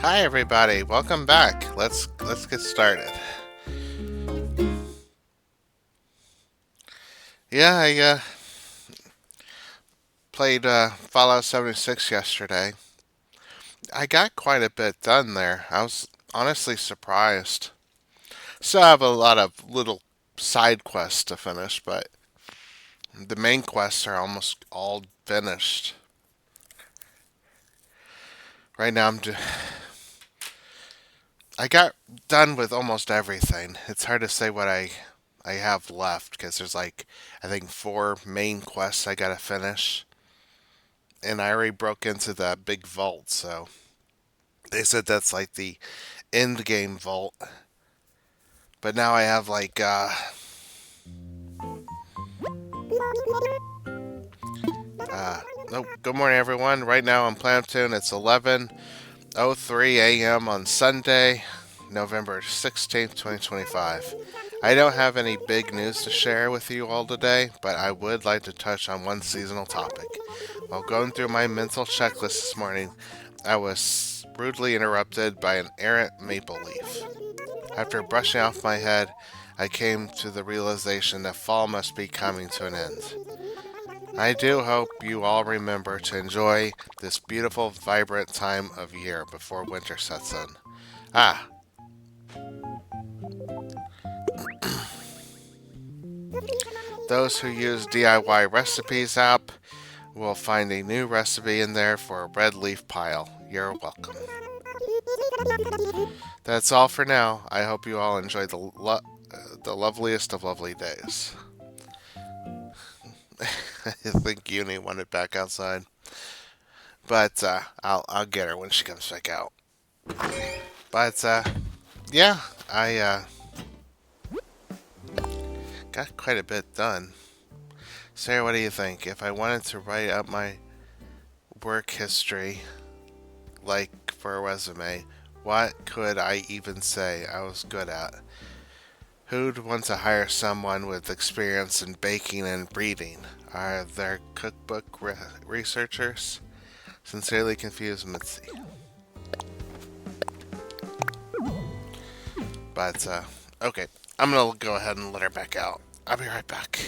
Hi everybody, welcome back. Let's get started. Yeah, I played Fallout 76 yesterday. I got quite a bit done there. I was honestly surprised. Still have a lot of little side quests to finish, but the main quests are almost all finished. Right now I got done with almost everything. It's hard to say what I have left because there's like I think four main quests I gotta finish. And I already broke into that big vault, so they said that's like the end game vault. But now I have like uh oh, good morning everyone. Right now on Plantoon it's 11:03 a.m. on Sunday, November 16th, 2025. I don't have any big news to share with you all today, but I would like to touch on one seasonal topic. While going through my mental checklist this morning, I was rudely interrupted by an errant maple leaf. After brushing off my head, I came to the realization that fall must be coming to an end. I do hope you all remember to enjoy this beautiful, vibrant time of year before winter sets in. Ah, those who use DIY Recipes app will find a new recipe in there for a red leaf pile. You're welcome. That's all for now. I hope you all enjoy the loveliest of lovely days. I think Uni wanted back outside, but I'll get her when she comes back out. But yeah, I got quite a bit done. Sarah, what do you think? If I wanted to write up my work history, like for a resume, what could I even say I was good at? Who'd want to hire someone with experience in baking and breeding? Are there cookbook researchers? Sincerely confused, Mitzi. But, okay. I'm gonna go ahead and let her back out. I'll be right back.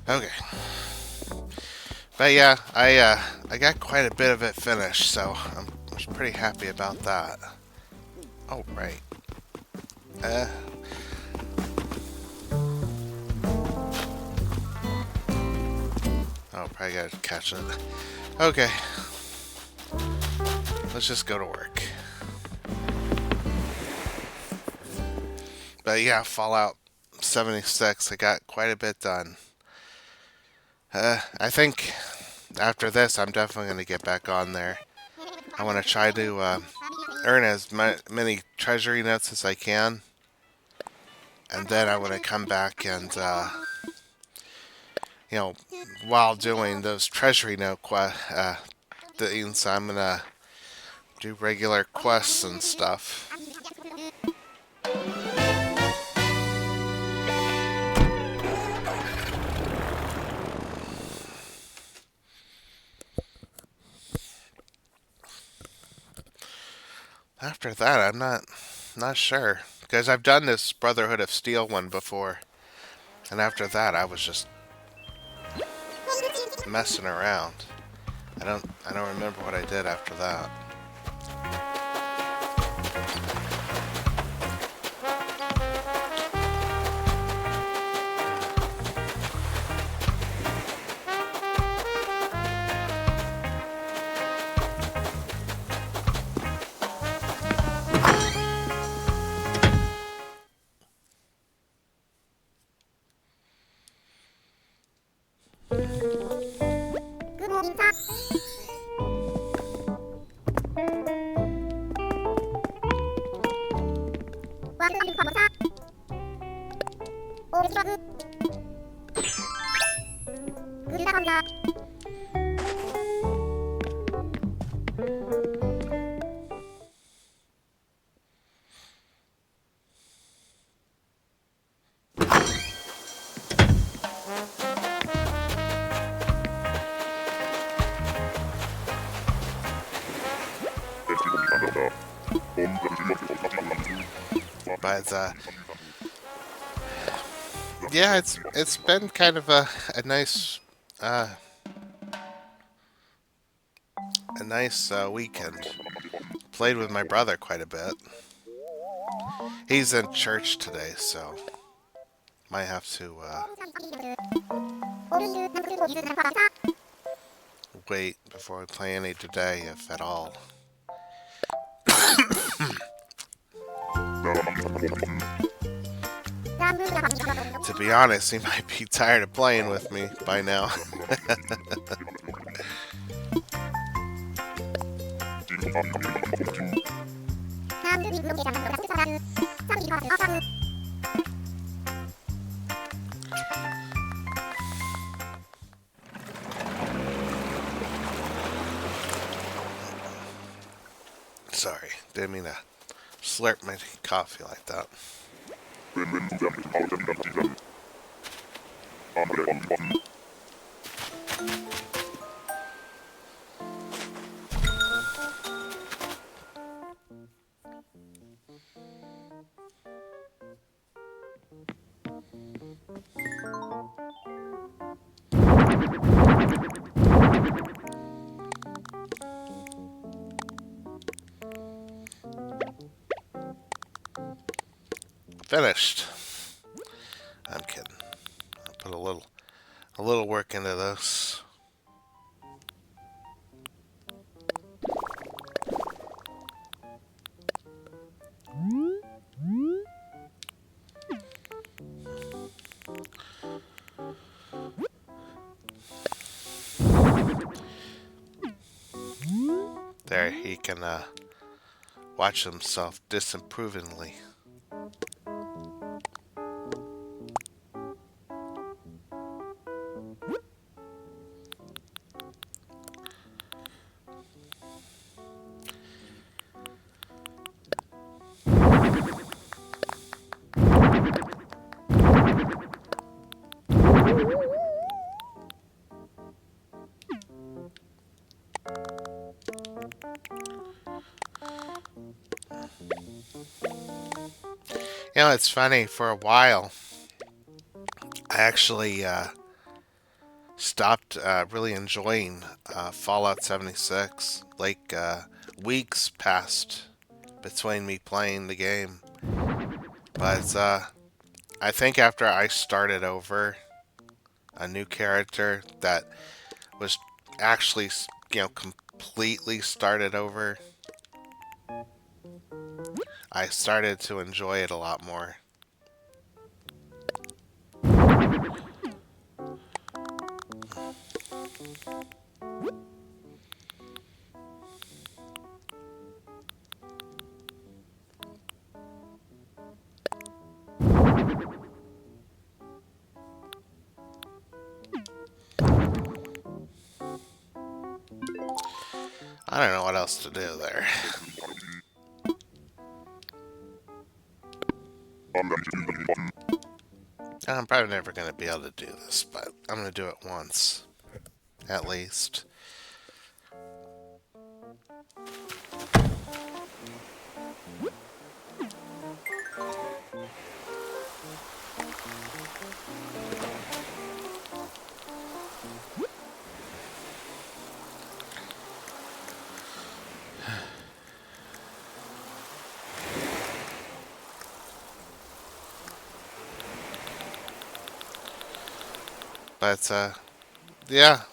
Okay. But yeah, I got quite a bit of it finished, so I'm pretty happy about that. Oh, right. Uh, oh, probably gotta catch it. Okay, let's just go to work. But yeah, Fallout 76, I got quite a bit done. I think after this, I'm definitely going to get back on there. I want to try to earn as many treasury notes as I can, and then I want to come back and, you know, while doing those treasury note things, I'm going to do regular quests and stuff. After that, I'm not sure because I've done this Brotherhood of Steel one before, and after that, I was just messing around. I don't remember what I did after that. But yeah, it's been kind of a nice uh, weekend. Played with my brother quite a bit. He's in church today, so might have to wait before we play any today, if at all. To be honest, he might be tired of playing with me by now. Sorry, didn't mean to slurp my coffee like that. Finished. I'm kidding. I put a little work into this. There, he can watch himself disapprovingly. You know, it's funny. For a while, I actually stopped really enjoying Fallout 76. Like, weeks passed between me playing the game. But I think after I started over a new character that was actually, completely started over, I started to enjoy it a lot more. I don't know what else to do there. I'm probably never going to be able to do this, but I'm going to do it once, at least. But, yeah,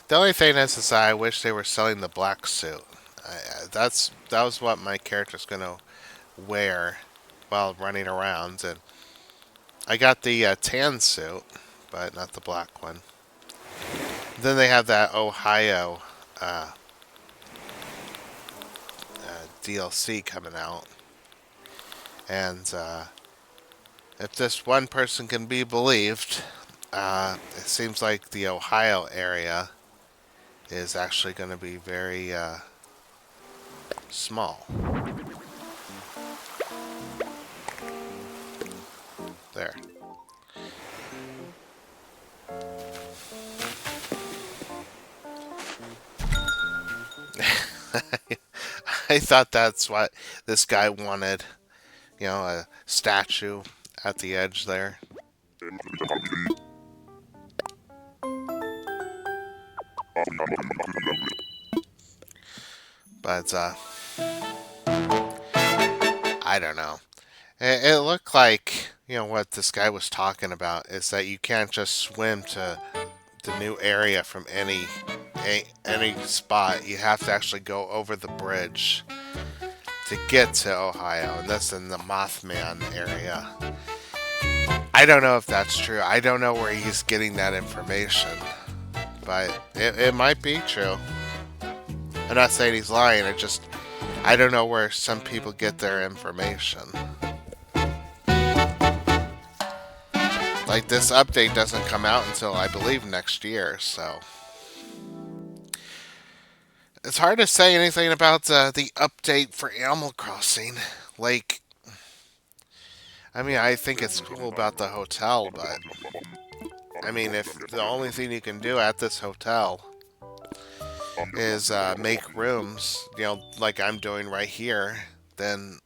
the only thing is I wish they were selling the black suit. That was what my character's gonna wear while running around, and I got the tan suit, but not the black one. Then they have that Ohio DLC coming out. And if this one person can be believed, it seems like the Ohio area is actually going to be very small. There. I thought that's what this guy wanted. You know, a statue at the edge there. But, I don't know. It looked like, you know, what this guy was talking about is that you can't just swim to the new area from any spot. You have to actually go over the bridge to get to Ohio, and that's in the Mothman area. I don't know if that's true. I don't know where he's getting that information, but it might be true. I'm not saying he's lying. I don't know where some people get their information. Like, this update doesn't come out until, I believe, next year, so it's hard to say anything about the update for Animal Crossing. Like, I mean, I think it's cool about the hotel, but I mean, if the only thing you can do at this hotel is make rooms, you know, like I'm doing right here, then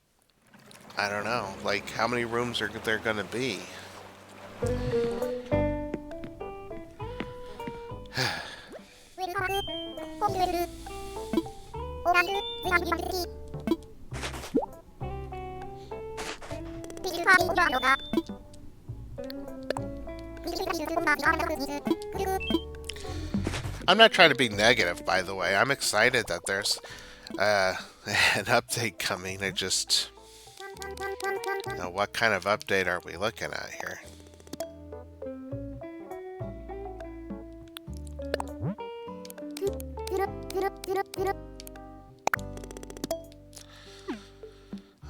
I don't know. Like, how many rooms are there going to be? I'm not trying to be negative, by the way. I'm excited that there's an update coming. I just... You know, what kind of update are we looking at here?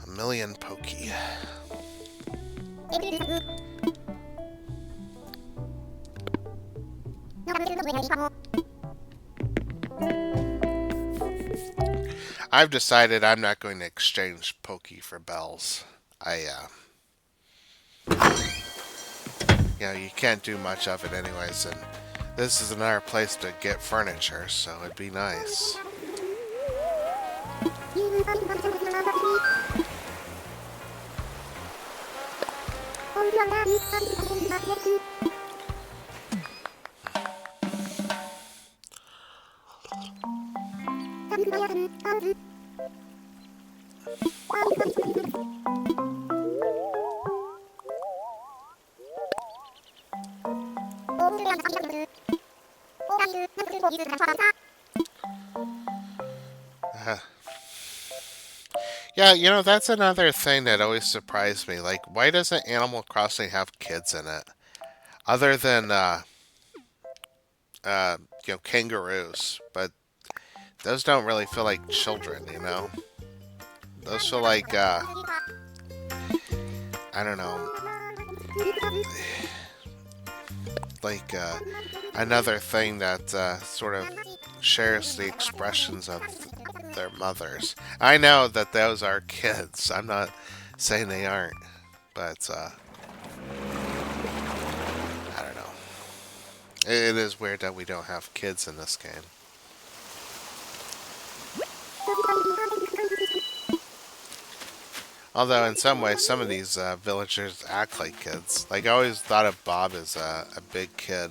A million Pokey. I've decided I'm not going to exchange Pokey for bells. You know, you can't do much of it anyways, and this is another place to get furniture, so it'd be nice. Yeah, you know, that's another thing that always surprised me. Like, why doesn't Animal Crossing have kids in it? Other than, you know, kangaroos. But those don't really feel like children, you know? Those feel like, I don't know, like, another thing that, sort of shares the expressions of their mothers. I know that those are kids. I'm not saying they aren't, but I don't know. It is weird that we don't have kids in this game. Although in some ways, some of these villagers act like kids. Like, I always thought of Bob as a big kid.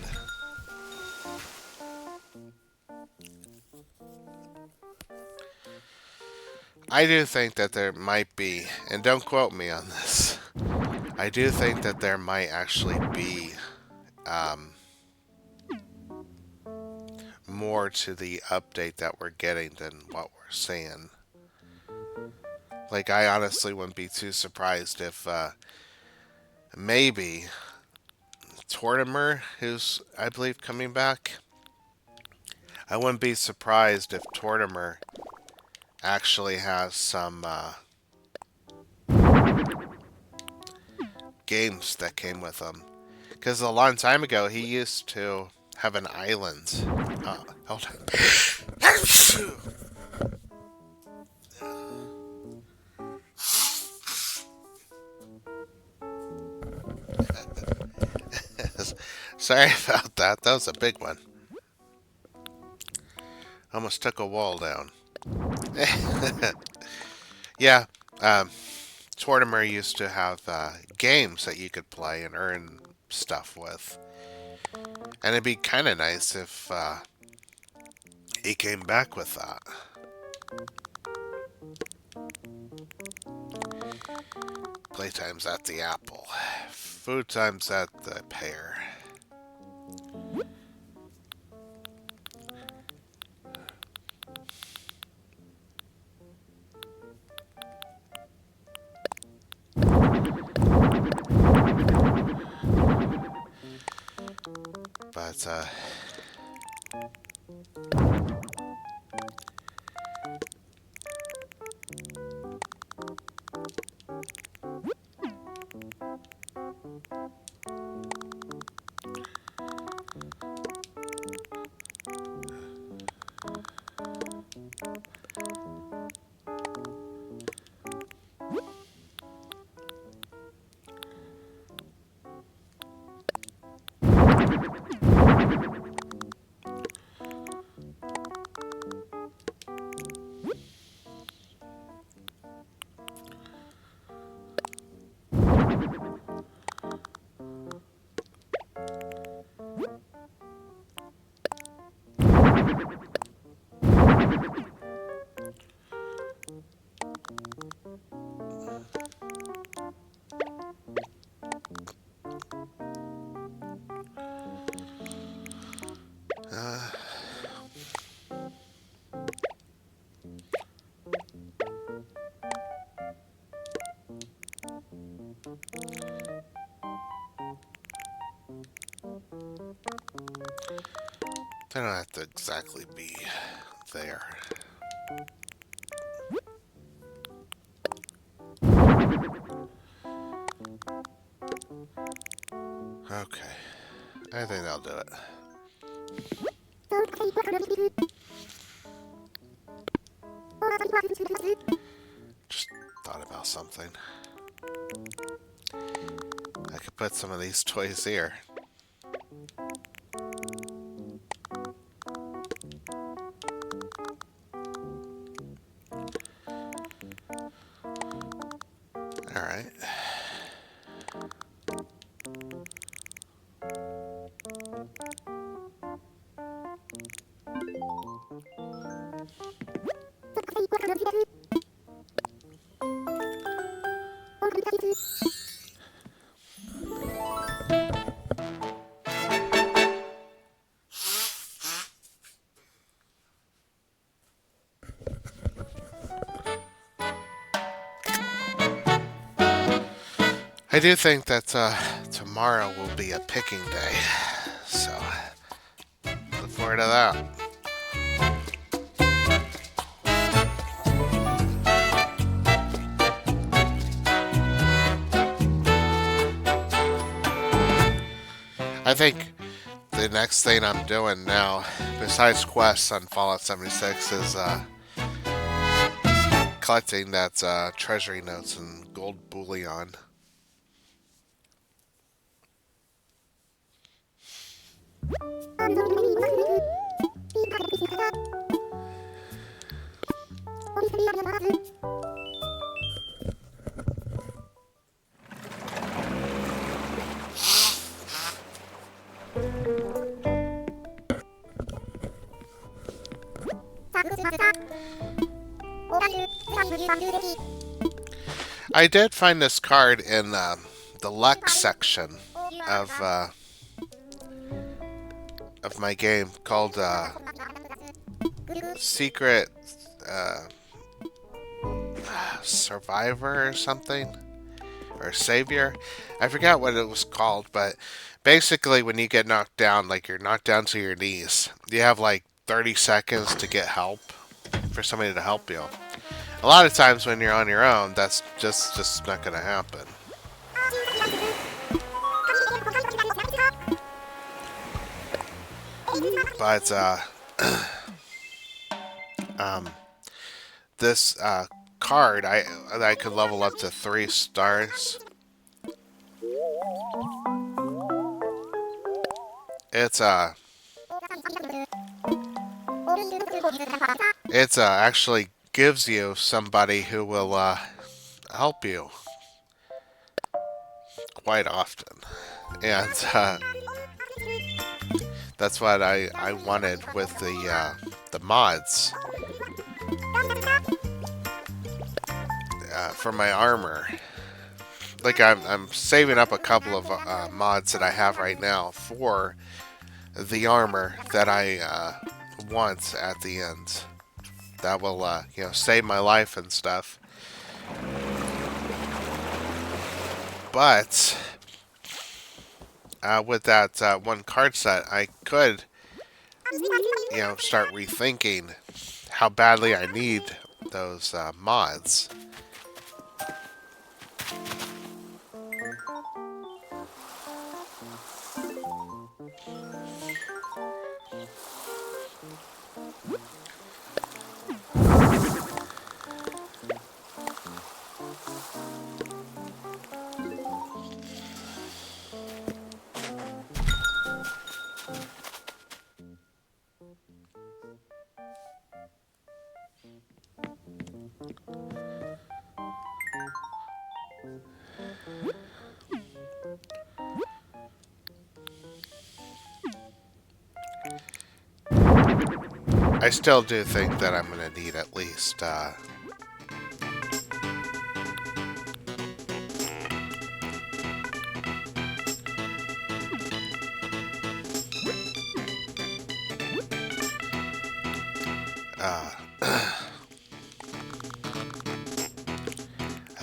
I do think that there might be, and don't quote me on this, I do think that there might actually be more to the update that we're getting than what we're seeing. Like, I honestly wouldn't be too surprised if maybe Tortimer, who's, I believe, coming back. I wouldn't be surprised if Tortimer actually has some games that came with him. Because a long time ago, he used to have an island. Hold on. Sorry about that. That was a big one. Almost took a wall down. Yeah, Tortimer used to have games that you could play and earn stuff with. And it'd be kind of nice if he came back with that. Playtime's at the apple. Food time's at the pear. But, they don't have to exactly be there. Okay. I think that'll do it. Just thought about something. I could put some of these toys here. Alright. I do think that tomorrow will be a picking day, so look forward to that. I think the next thing I'm doing now, besides quests on Fallout 76, is collecting that treasury notes and gold bullion. I did find this card in the luck section of my game called Secret Survivor or something, or Savior. I forgot what it was called, but Basically, when you get knocked down, like you're knocked down to your knees, you have like 30 seconds to get help for somebody to help you. A lot of times when you're on your own, that's just not gonna happen. But um, this card, I could level up to 3 stars. It's actually gives you somebody who will help you quite often, and that's what I wanted with the mods for my armor. Like I'm saving up a couple of mods that I have right now for the armor that I want at the end. That will save my life and stuff. But with that one card set, I could start rethinking how badly I need those mods. I still do think that I'm going to need at least I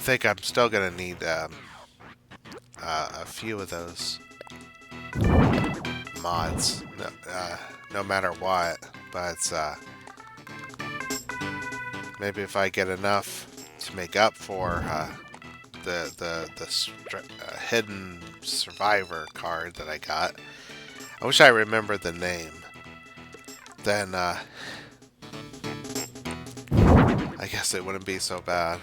think I'm still going to need a few of those mods, no matter what. But maybe if I get enough to make up for the hidden survivor card that I got, I wish I remembered the name. Then I guess it wouldn't be so bad.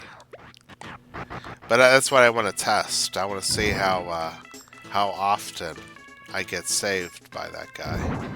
But that's what I want to test. I want to see how often I get saved by that guy.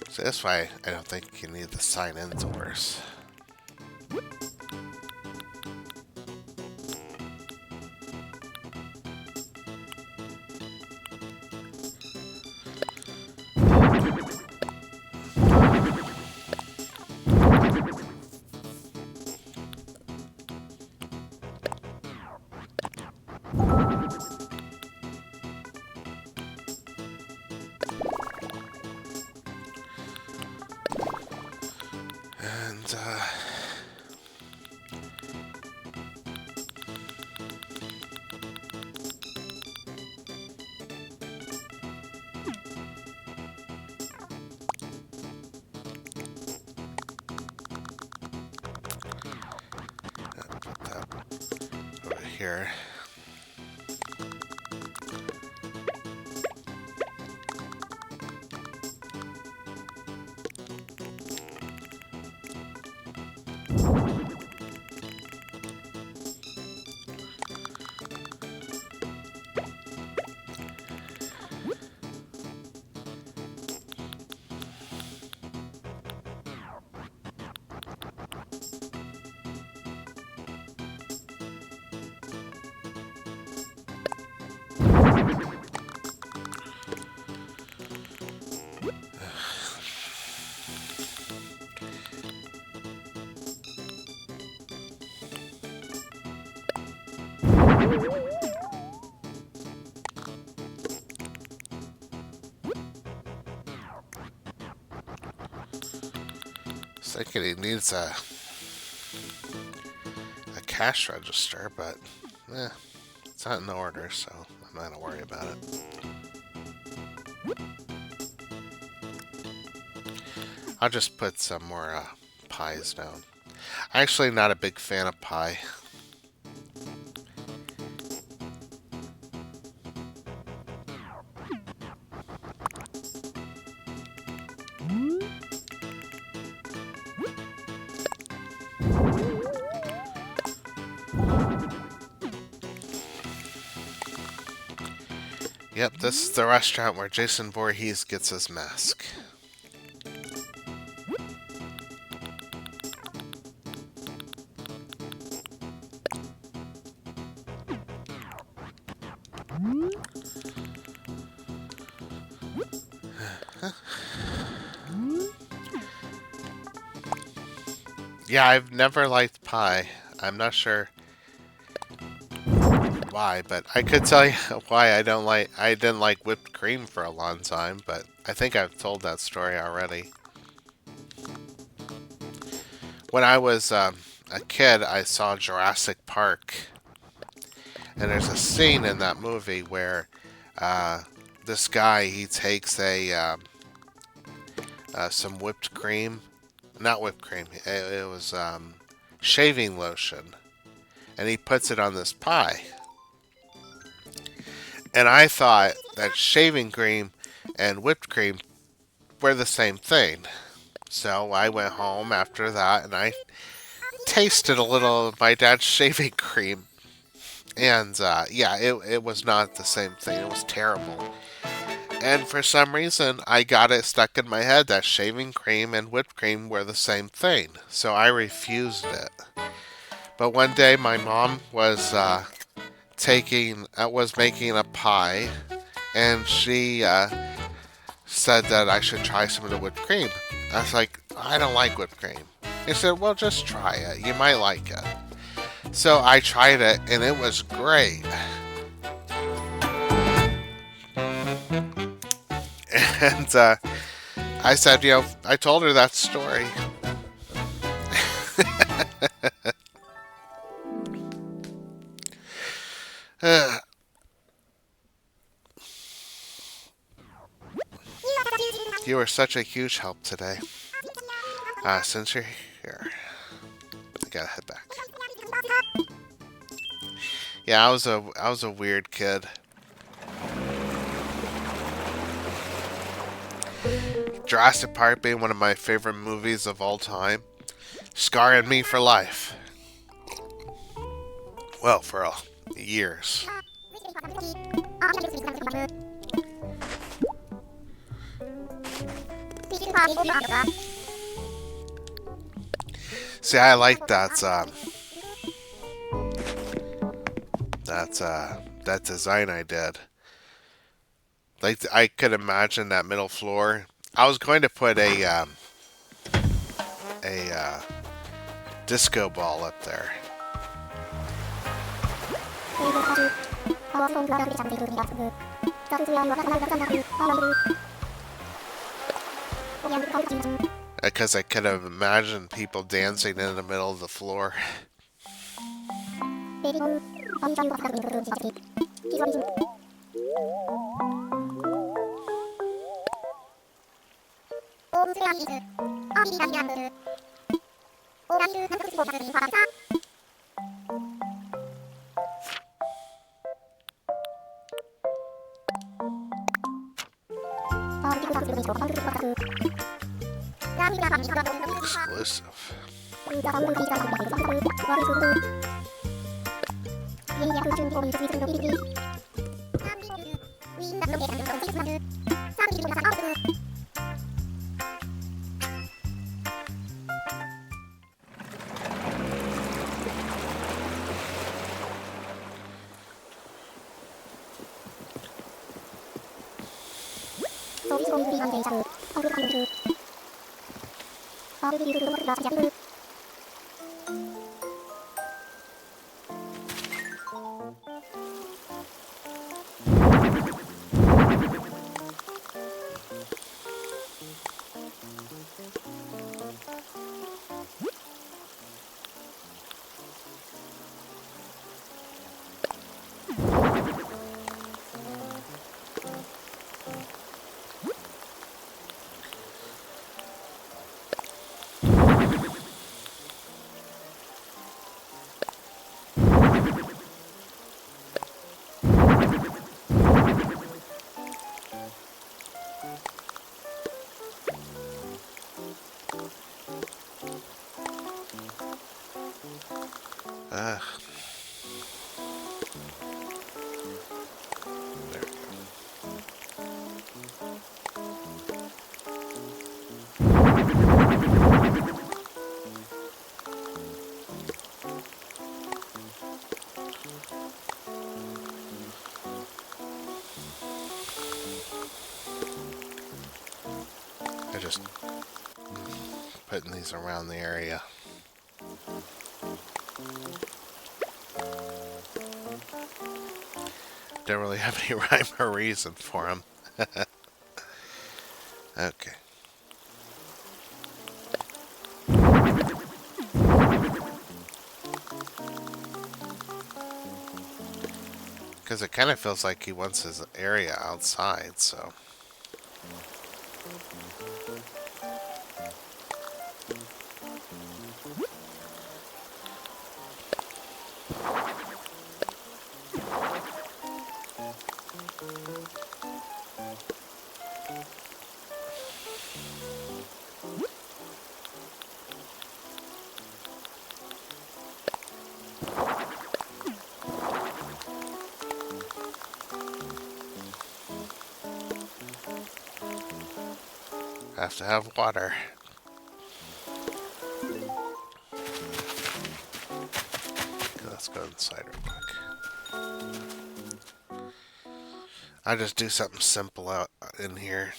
So that's why I don't think you need the sign-in doors. And put that over here. Thinking he needs a cash register, but it's not in order, so I'm not gonna worry about it. I'll just put some more pies down. I'm actually not a big fan of pie. Yep, this is the restaurant where Jason Voorhees gets his mask. Yeah, I've never liked pie. I'm not sure why, but I could tell you why I didn't like whipped cream for a long time, but I think I've told that story already. When I was a kid, I saw Jurassic Park, and there's a scene in that movie where this guy, he takes some whipped cream, not whipped cream, it was shaving lotion, and he puts it on this pie. And I thought that shaving cream and whipped cream were the same thing. So I went home after that and I tasted a little of my dad's shaving cream. And yeah, it was not the same thing. It was terrible. And for some reason, I got it stuck in my head that shaving cream and whipped cream were the same thing. So I refused it. But one day my mom was making a pie, and she said that I should try some of the whipped cream. I was like, I don't like whipped cream. He said, well, just try it. You might like it. So I tried it, and it was great. And I said, I told her that story. You were such a huge help today. Since you're here, I gotta head back. Yeah, I was a weird kid. Jurassic Park being one of my favorite movies of all time, scarring me for life. Well, for years. See, I like that design I did. Like, I could imagine that middle floor. I was going to put a disco ball up there. Because I could have imagined people dancing in the middle of the floor. Exclusive. Ugh. There we go. I just putting these around the area. Don't really have any rhyme or reason for them. Okay. Because it kind of feels like he wants his area outside, so. Have to have water. Okay, let's go inside real quick. I'll just do something simple out in here.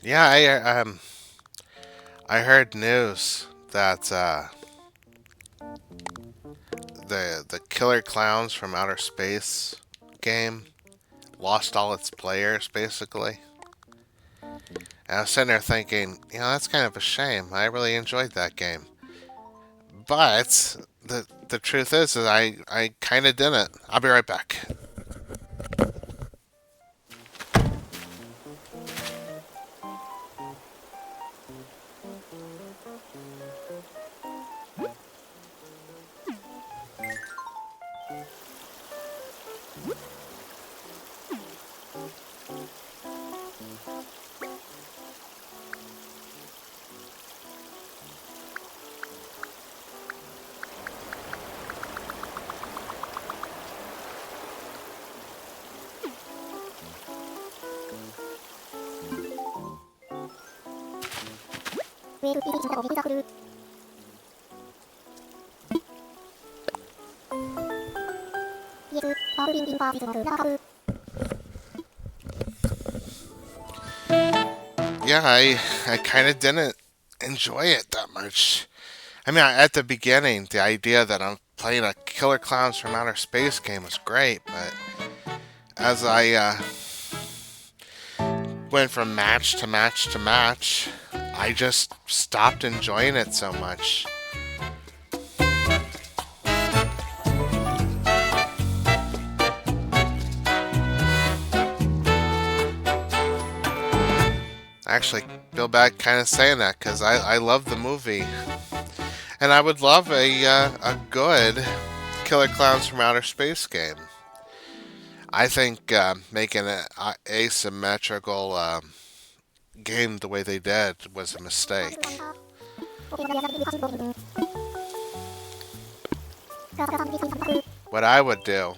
Yeah, I heard news that the Killer Clowns from Outer Space game lost all its players basically. And I was sitting there thinking, that's kind of a shame. I really enjoyed that game. But the truth is I kind of didn't. I'll be right back. Yeah, I kind of didn't enjoy it that much. I mean, at the beginning, the idea that I'm playing a Killer Clowns from Outer Space game was great, but as I went from match to match to match, I just stopped enjoying it so much. I actually feel bad kind of saying that because I love the movie. And I would love a good Killer Clowns from Outer Space game. I think making an asymmetrical game the way they did was a mistake. What I would do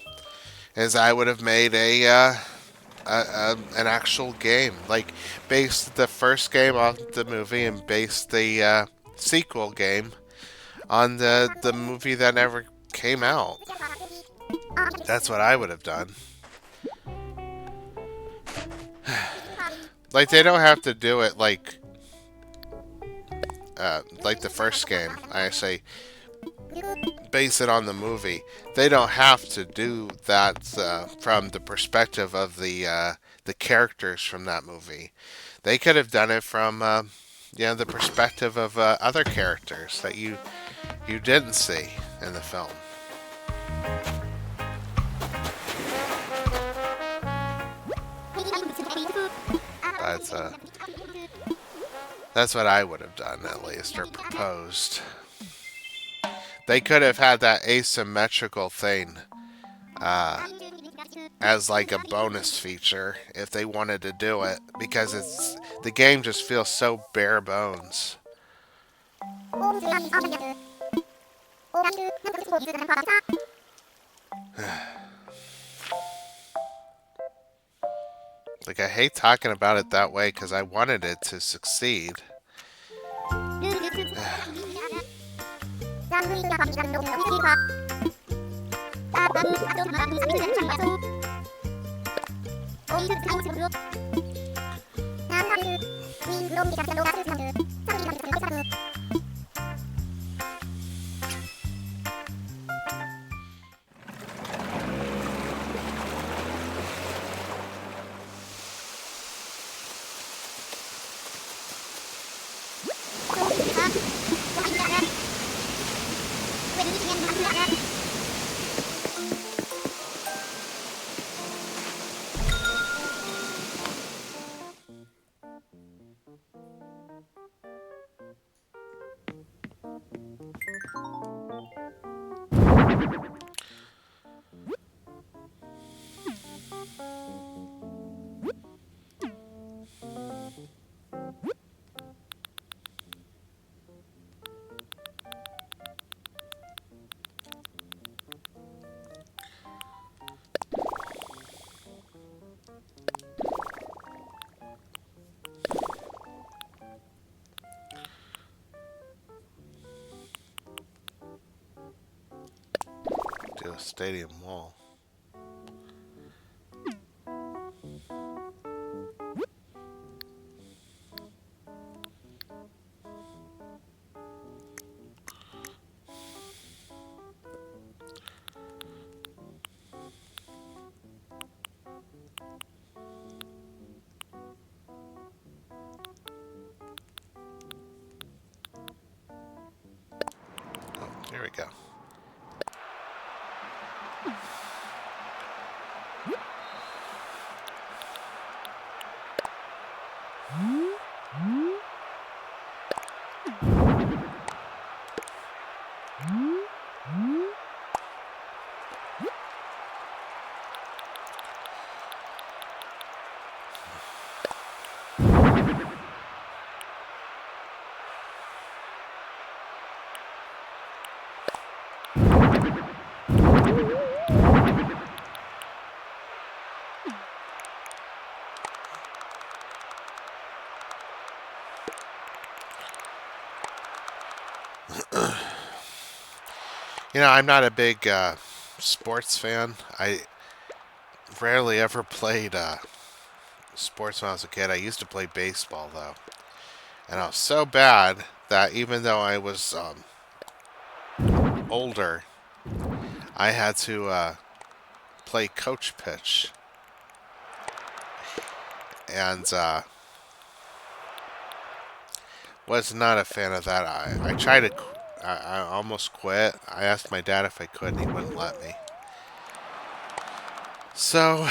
is I would have made an actual game, like based the first game off the movie and based the sequel game on the movie that never came out. That's what I would have done. Like they don't have to do it like the first game. I say base it on the movie. They don't have to do that from the perspective of the characters from that movie. They could have done it from the perspective of other characters that you didn't see in the film. That's that's what I would have done at least, or proposed. They could have had that asymmetrical thing as like a bonus feature if they wanted to do it, because the game just feels so bare bones. Like I hate talking about it that way because I wanted it to succeed. Do a stadium wall. Oh, here we go. I'm not a big sports fan. I rarely ever played sports when I was a kid. I used to play baseball though, and I was so bad that even though I was older, I had to play coach pitch, and was not a fan of that. I tried to. I almost quit. I asked my dad if I could, and he wouldn't let me. So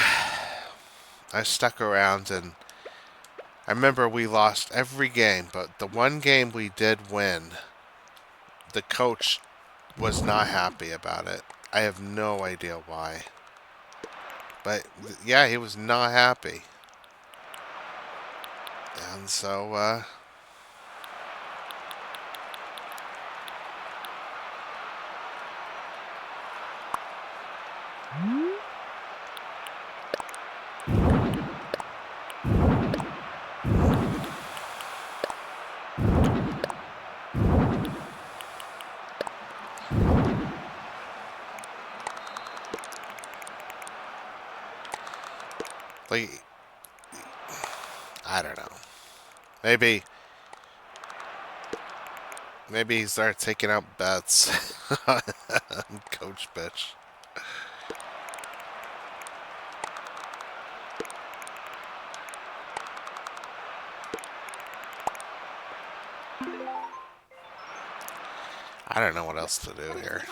I stuck around, and I remember we lost every game, but the one game we did win, the coach was not happy about it. I have no idea why. But yeah, he was not happy. And so, like, I don't know. Maybe he started taking out bets on Coach Bitch. I don't know what else to do here.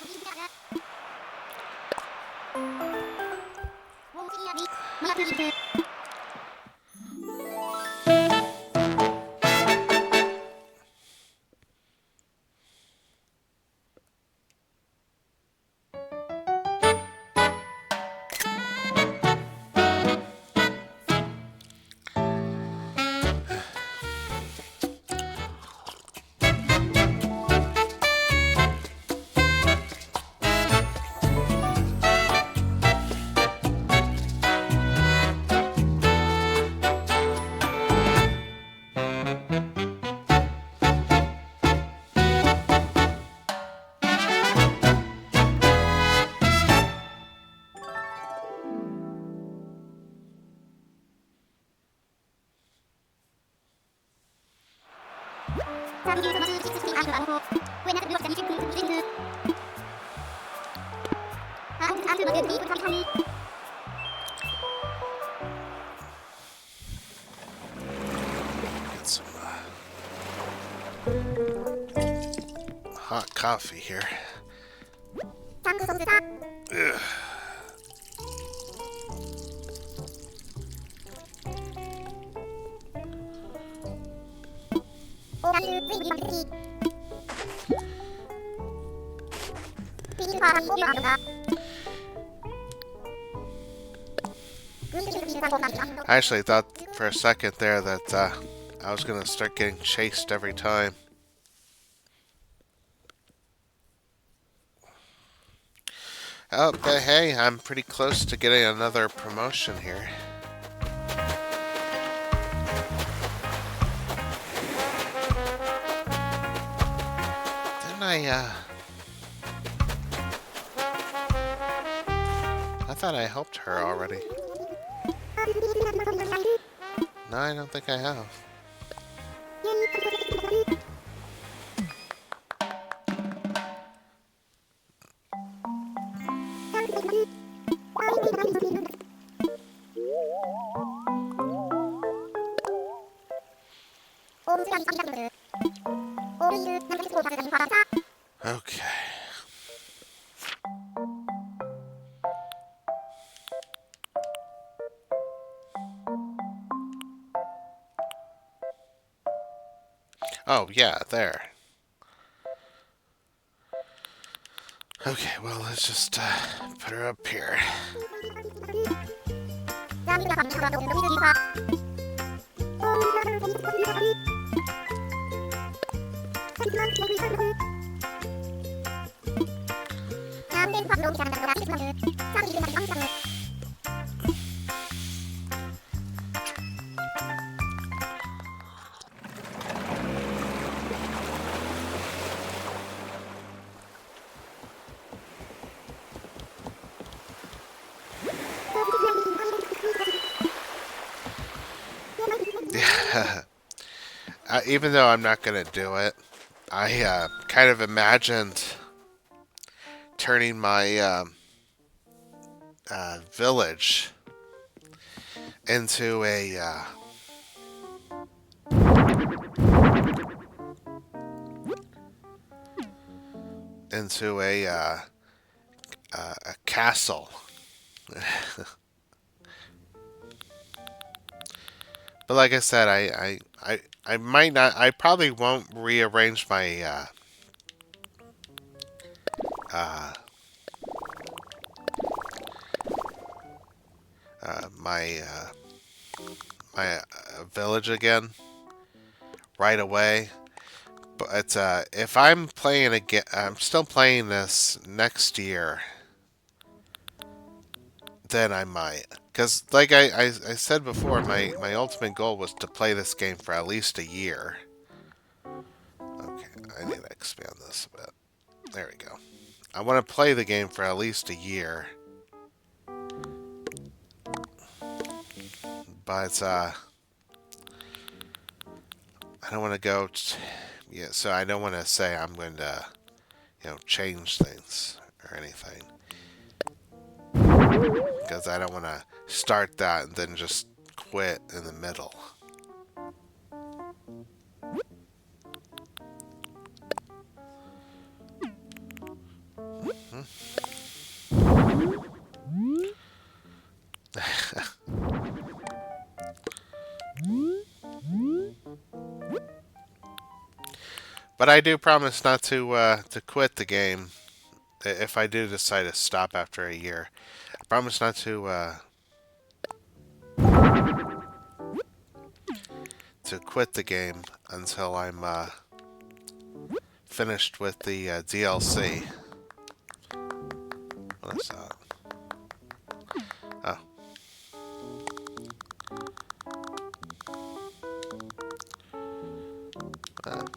Get some hot coffee here. Ugh. I actually thought for a second there that I was going to start getting chased every time. Oh, but hey, I'm pretty close to getting another promotion here. Didn't I thought I helped her already. No, I don't think I have. Okay. Oh, yeah, there. Okay, well, let's just put her up here. Even though I'm not gonna do it, I kind of imagined turning my village into a castle. But like I said, I might not. I probably won't rearrange uh, my village again right away. But if I'm playing again, I'm still playing this next year. Then I might. Because, like I said before, my ultimate goal was to play this game for at least a year. Okay, I need to expand this a bit. There we go. I want to play the game for at least a year. But, I don't want to go... yeah, so I don't want to say I'm going to, change things or anything. Because I don't want to start that and then just quit in the middle. But I do promise not to quit the game if I do decide to stop after a year. I promise not to quit the game until I'm finished with the DLC. What is that? Oh.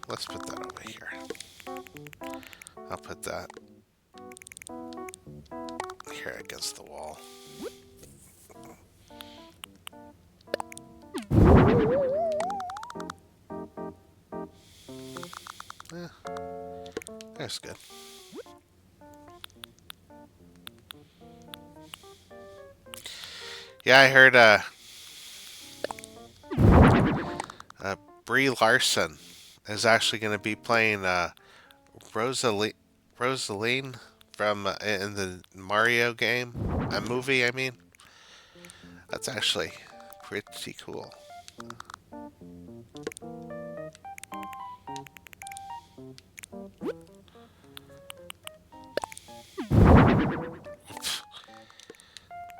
Let's put that over here. I'll put that here against the wall. That's good. Yeah, I heard Brie Larson is actually going to be playing Rosaline from in the Mario game, a movie. I mean, that's actually pretty cool.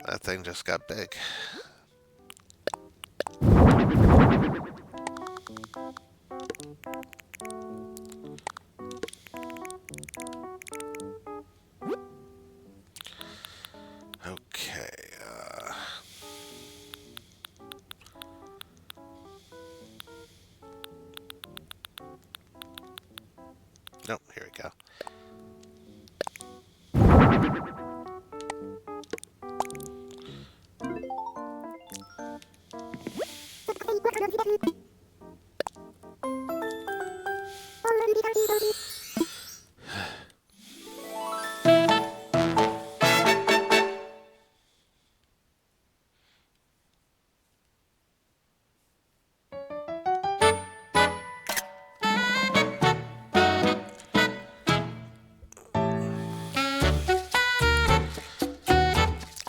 That thing just got big. Okay. Nope, here we go.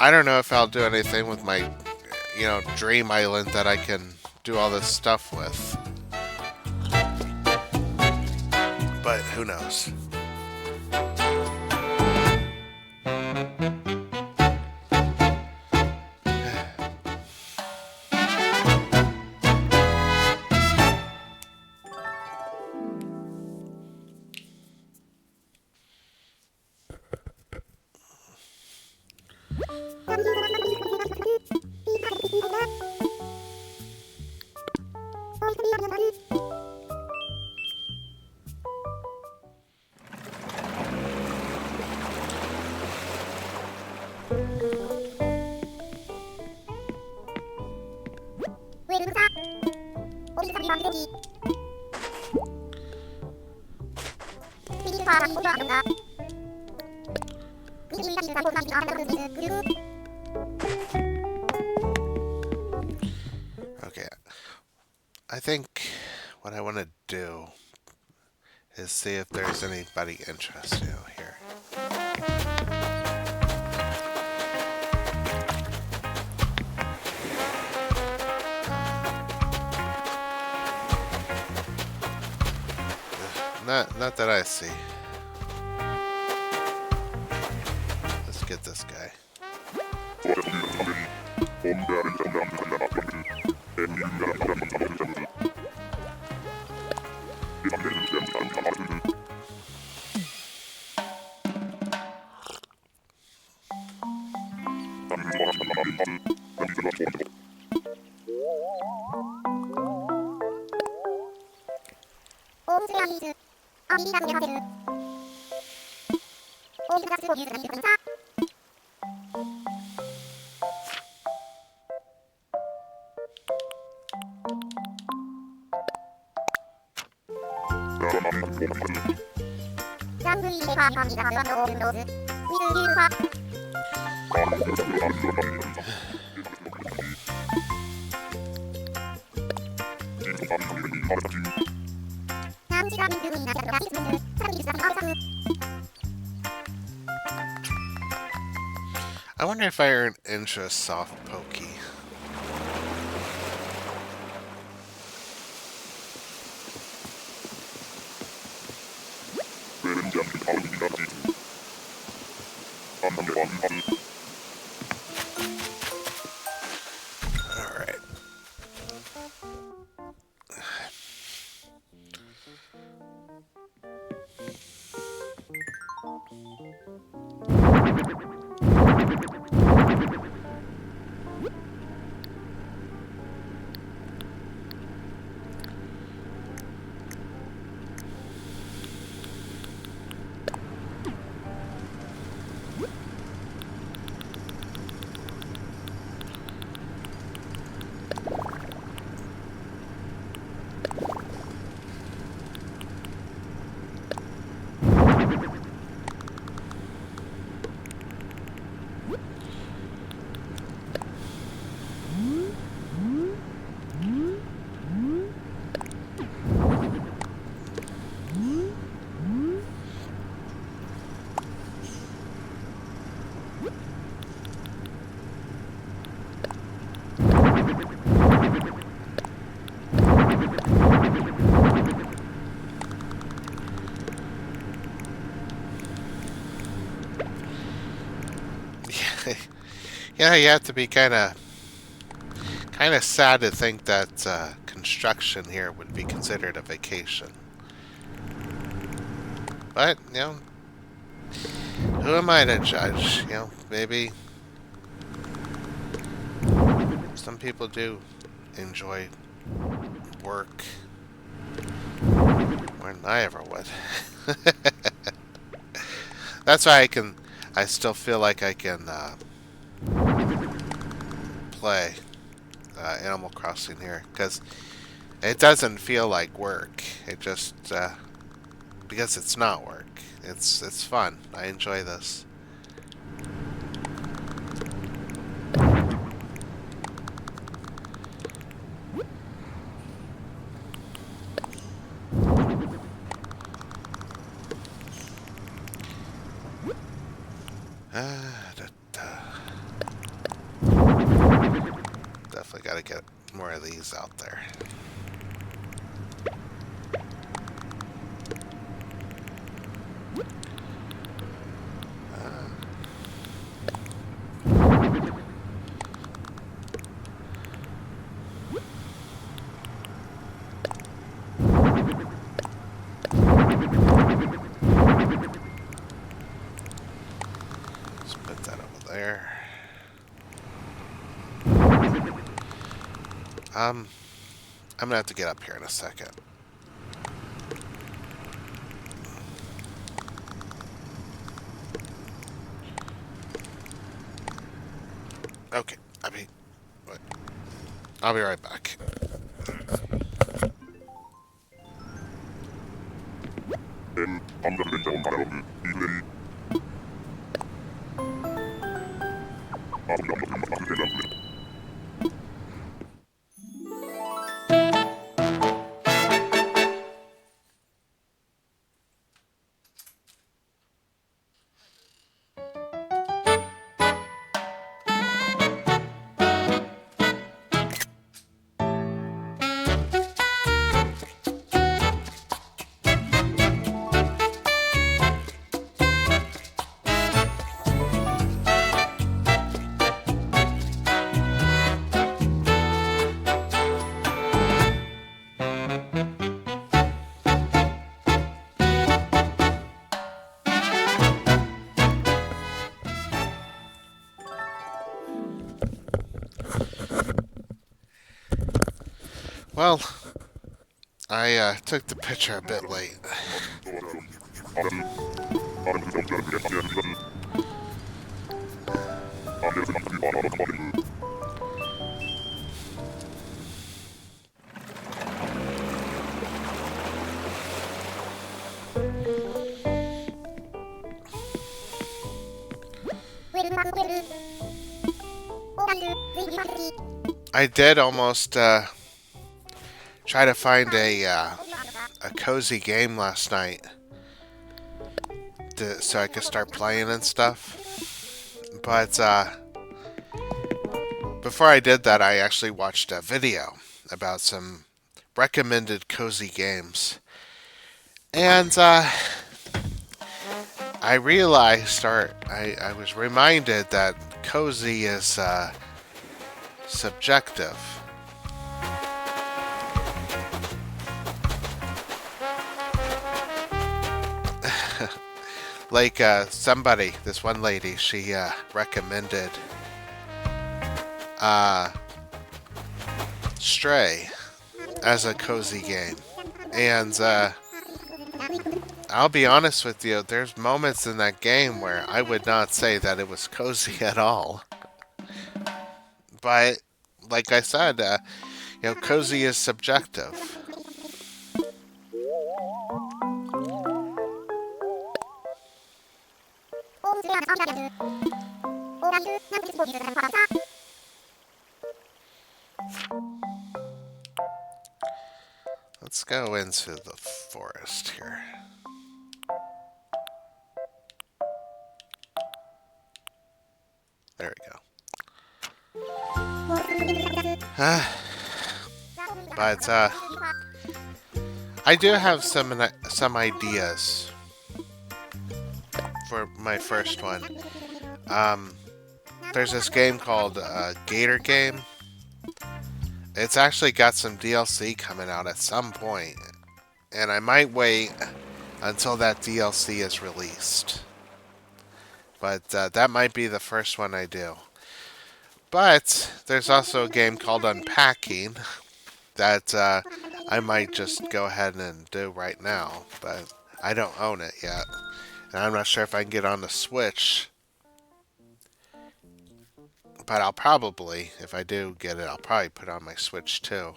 I don't know if I'll do anything with my, dream island that I can do all this stuff with. But who knows? Okay, I think what I want to do is see if there's anybody interested here. Not that I see. Let's get this guy. I wonder if I earn interest soft pokey. Alright. Yeah, you have to be kind of sad to think that construction here would be considered a vacation. But, you know, who am I to judge? You know, maybe some people do enjoy work more than I ever would. That's why I still feel like I can play Animal Crossing here, because it doesn't feel like work. It just because it's not work. It's fun. I enjoy this. Definitely got to get more of these out there. Let's put that over there. I'm gonna have to get up here in a second. Okay, I'll be right back. Well, I took the picture a bit late. I did almost try to find a cozy game last night so I could start playing and stuff. But before I did that, I actually watched a video about some recommended cozy games. And I realized, or I was reminded that cozy is subjective. Like somebody, this one lady, she recommended Stray as a cozy game. And I'll be honest with you, there's moments in that game where I would not say that it was cozy at all. But like I said, cozy is subjective. Let's go into the forest here. There we go. But I do have some ideas for my first one. There's this game called Gator Game. It's actually got some DLC coming out at some point, and I might wait until that DLC is released. But that might be the first one I do. But there's also a game called Unpacking that I might just go ahead and do right now, but I don't own it yet. And I'm not sure if I can get on the Switch. But I'll probably, if I do get it, I'll probably put it on my Switch too.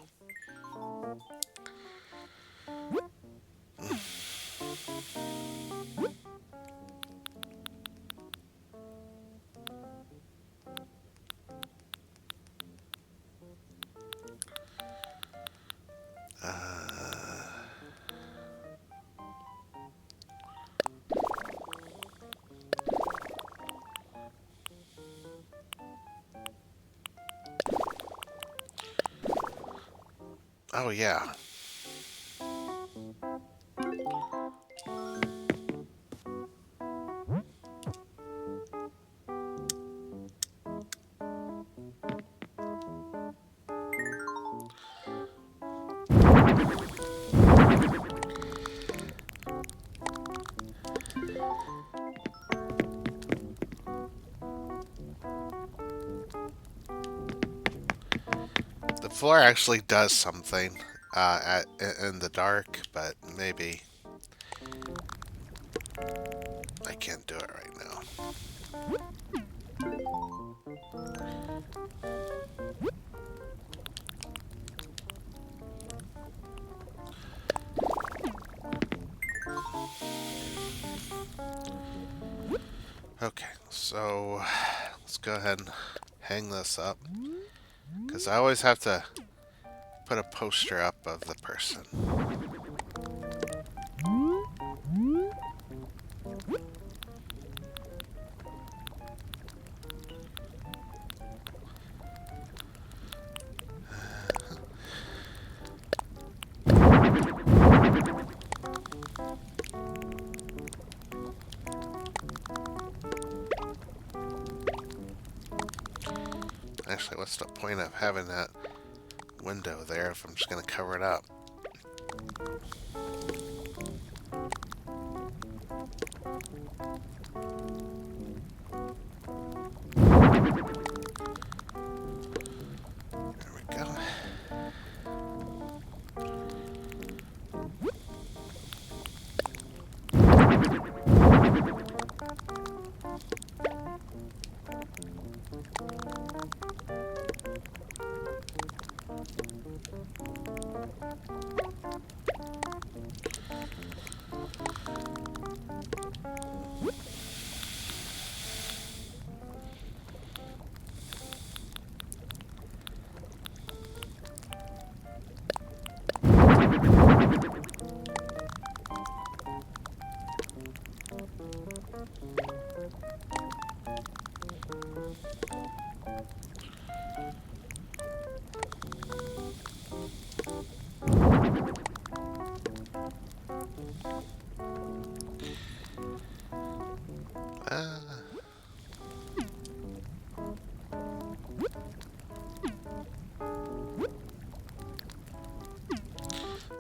Oh yeah. The floor actually does something in the dark, but maybe I can't do it right now. So let's go ahead and hang this up, because I always have to put a poster up of the person. Actually, what's the point of having that window there if I'm just going to cover it up? There we go.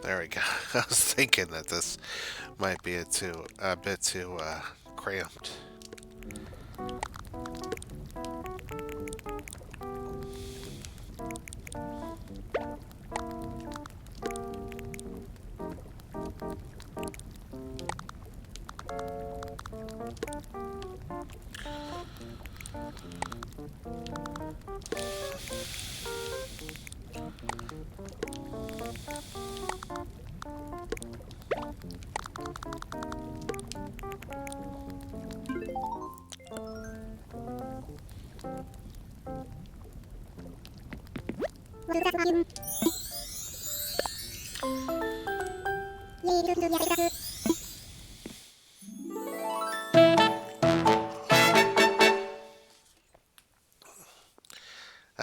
There we go. I was thinking that this might be a bit too cramped.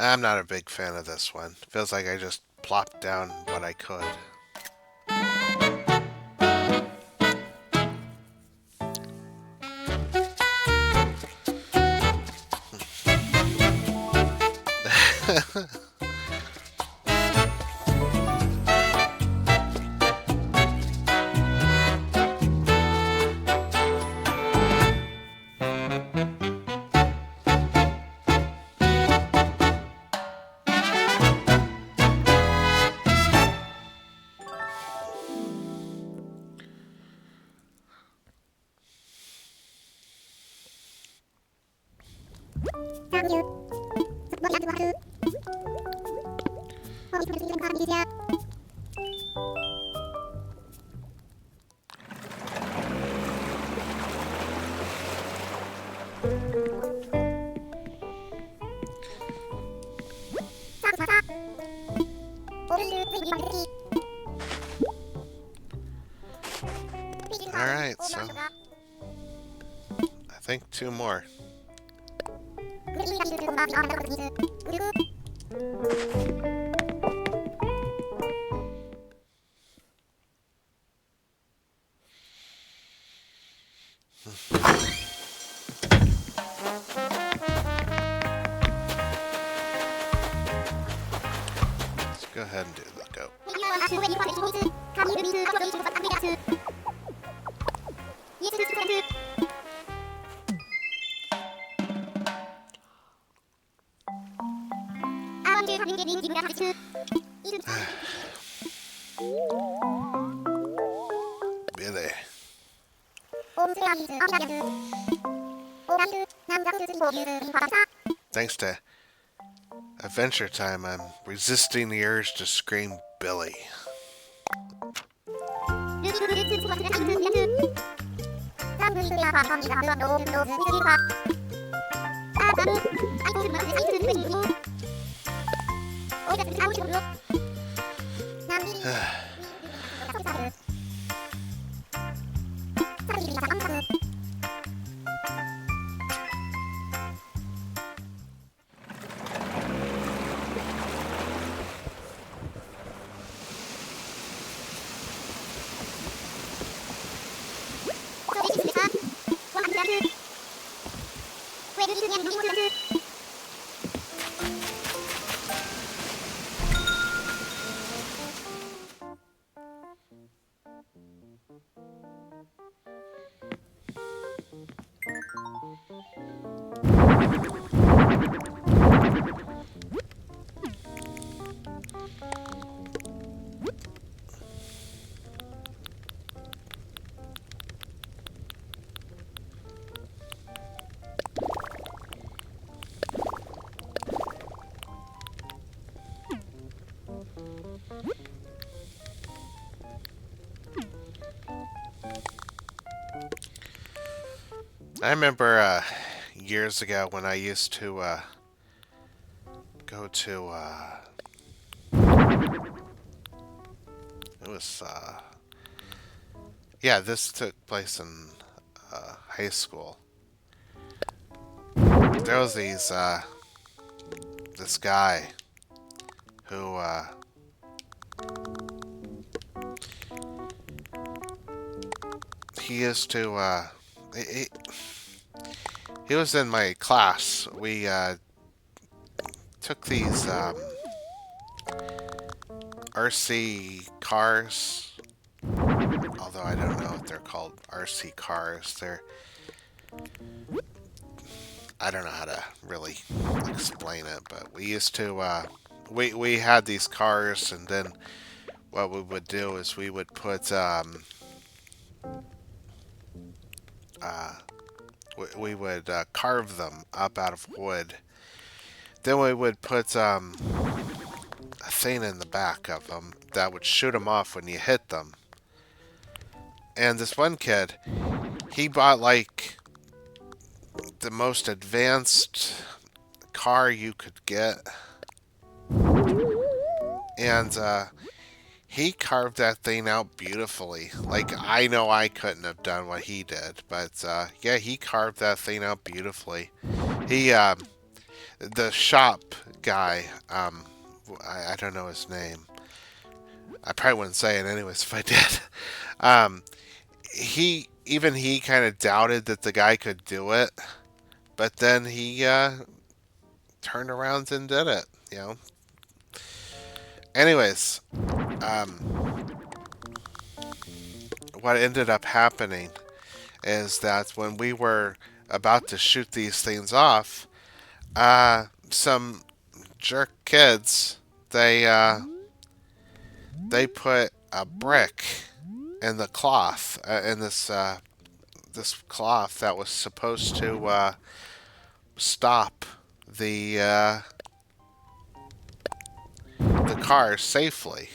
I'm not a big fan of this one. Feels like I just plopped down what I could. Alright, so I think 2 more. Let's go ahead and do the goat. Billy. Thanks to Adventure Time, I'm resisting the urge to scream Billy. I remember years ago when I used to go to it was yeah, this took place in high school. There was this guy who he used to he was in my class. We took these RC cars, although I don't know if they're called RC cars. I don't know how to really explain it, but we used to we had these cars, and then what we would do is we would put we would carve them up out of wood. Then we would put a thing in the back of them that would shoot them off when you hit them. And this one kid, he bought like the most advanced car you could get. And he carved that thing out beautifully. Like, I know I couldn't have done what he did, but yeah, he carved that thing out beautifully. He, the shop guy, I don't know his name. I probably wouldn't say it anyways if I did. He kind of doubted that the guy could do it, but then he turned around and did it, you know. Anyways, what ended up happening is that when we were about to shoot these things off, some jerk kids, they put a brick in the cloth, in this cloth that was supposed to stop the car safely.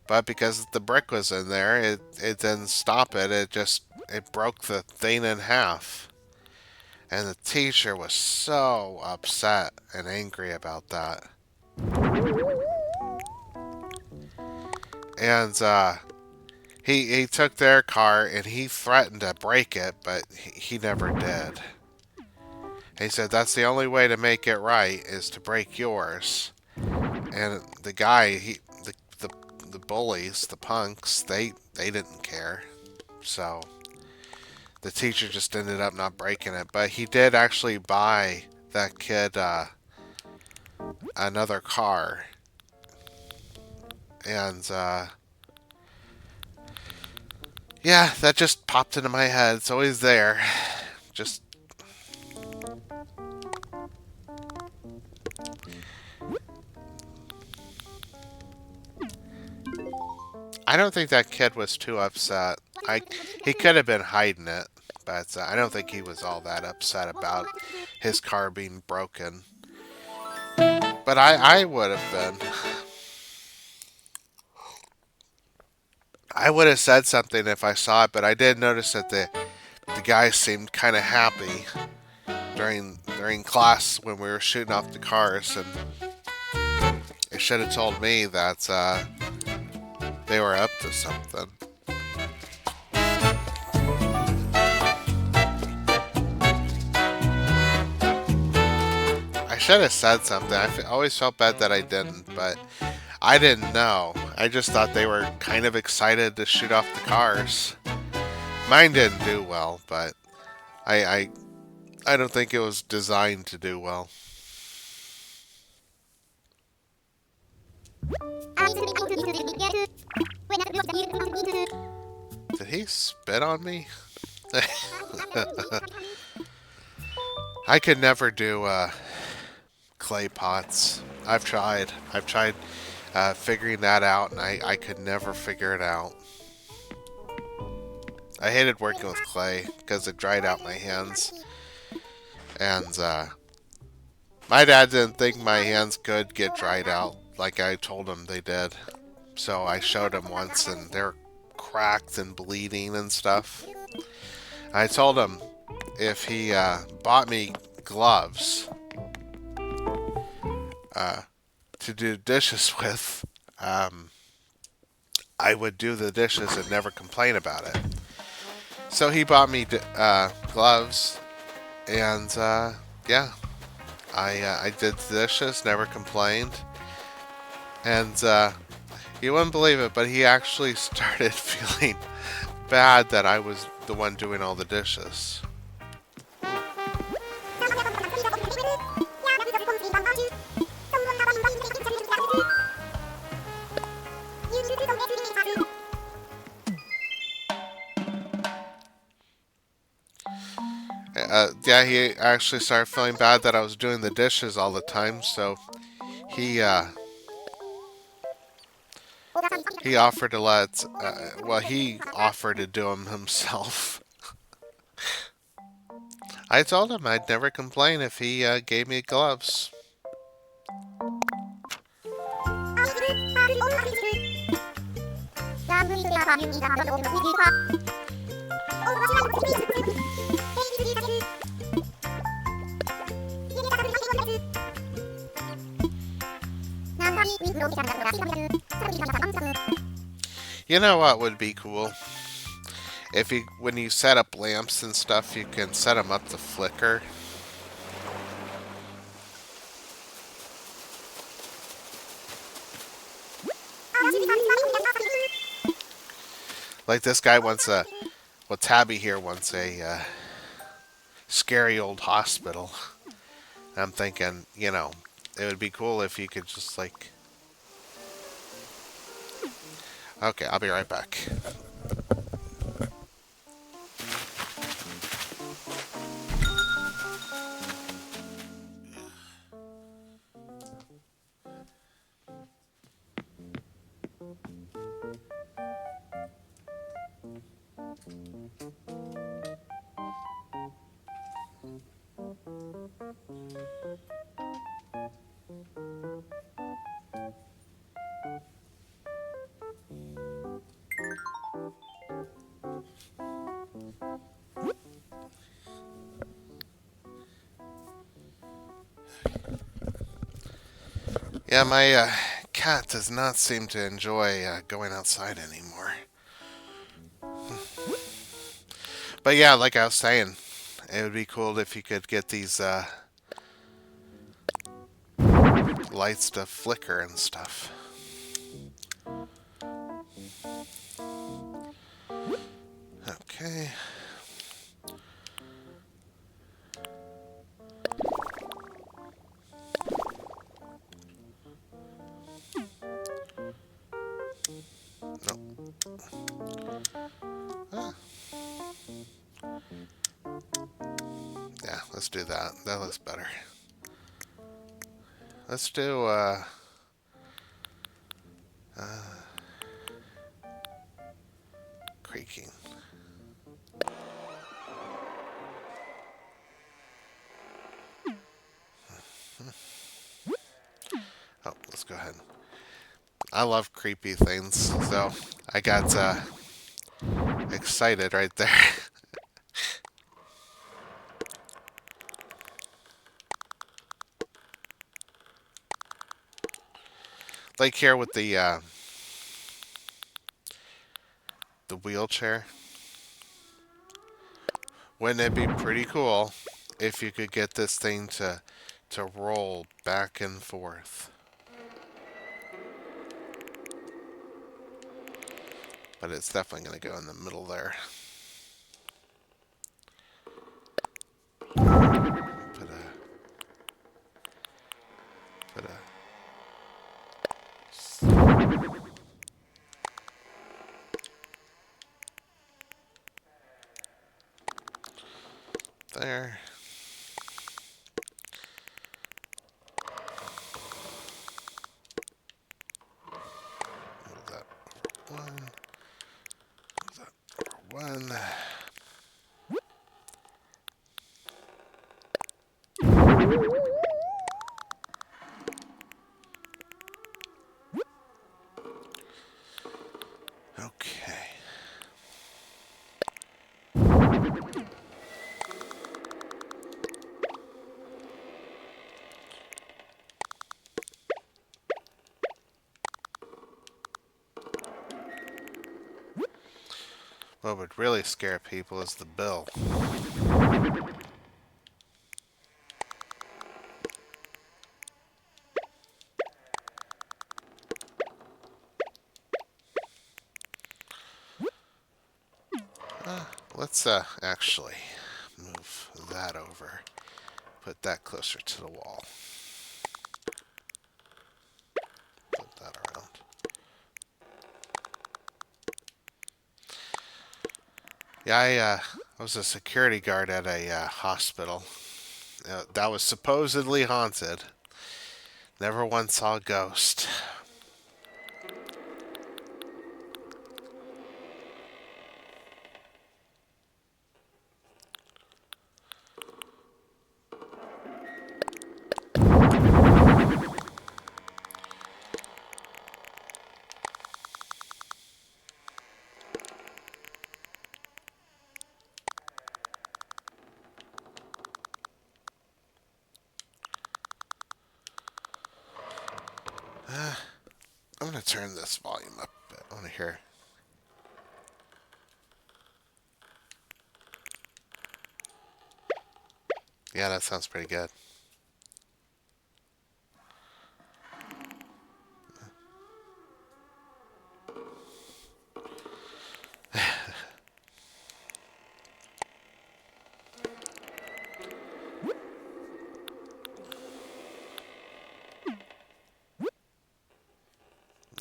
But because the brick was in there, it didn't stop it. It broke the thing in half. And the teacher was so upset and angry about that. And he took their car and he threatened to break it, but he never did. He said that's the only way to make it right is to break yours. And the guy, the bullies, the punks, they didn't care. So the teacher just ended up not breaking it. But he did actually buy that kid another car. And yeah, that just popped into my head. It's always there. Just I don't think that kid was too upset. He could have been hiding it, but I don't think he was all that upset about his car being broken. But I would have been. I would have said something if I saw it, but I did notice that the guy seemed kind of happy during class when we were shooting off the cars, and they should have told me that they were up to something. I should have said something. Always felt bad that I didn't, but I didn't know. I just thought they were kind of excited to shoot off the cars. Mine didn't do well, but I I, I don't think it was designed to do well. Did he spit on me? I could never do clay pots. I've tried. I've tried figuring that out, and I could never figure it out. I hated working with clay because it dried out my hands. And my dad didn't think my hands could get dried out like I told him they did. So I showed him once, and they're cracked and bleeding and stuff. I told him if he bought me gloves uh, to do dishes with, I would do the dishes and never complain about it. So he bought me gloves, and yeah, I did the dishes, never complained, and you wouldn't believe it, but he actually started feeling bad that I was the one doing all the dishes. Yeah, he actually started feeling bad that I was doing the dishes all the time, so he he offered to he offered to do them himself. I told him I'd never complain if he gave me gloves. You know what would be cool? If you, when you set up lamps and stuff, you can set them up to flicker. Like this guy wants a, well, Tabby here wants a scary old hospital. I'm thinking, it would be cool if you could just like. Okay, I'll be right back. Yeah, my cat does not seem to enjoy going outside anymore. But yeah, like I was saying, it would be cool if you could get these lights to flicker and stuff. Okay. Yeah, let's do that. That looks better. Let's do creaking. Oh, let's go ahead. I love creepy things, so I got excited right there. like here with the wheelchair. Wouldn't it be pretty cool if you could get this thing to roll back and forth? But it's definitely going to go in the middle there. Put put there. Move that one. Move that one. Okay. What would really scare people is the bill. Let's actually move that over. Put that closer to the wall. Put that around. Yeah, I was a security guard at a hospital. That was supposedly haunted. Never once saw a ghost. I'm going to turn this volume up a bit. I want to hear. Yeah, that sounds pretty good.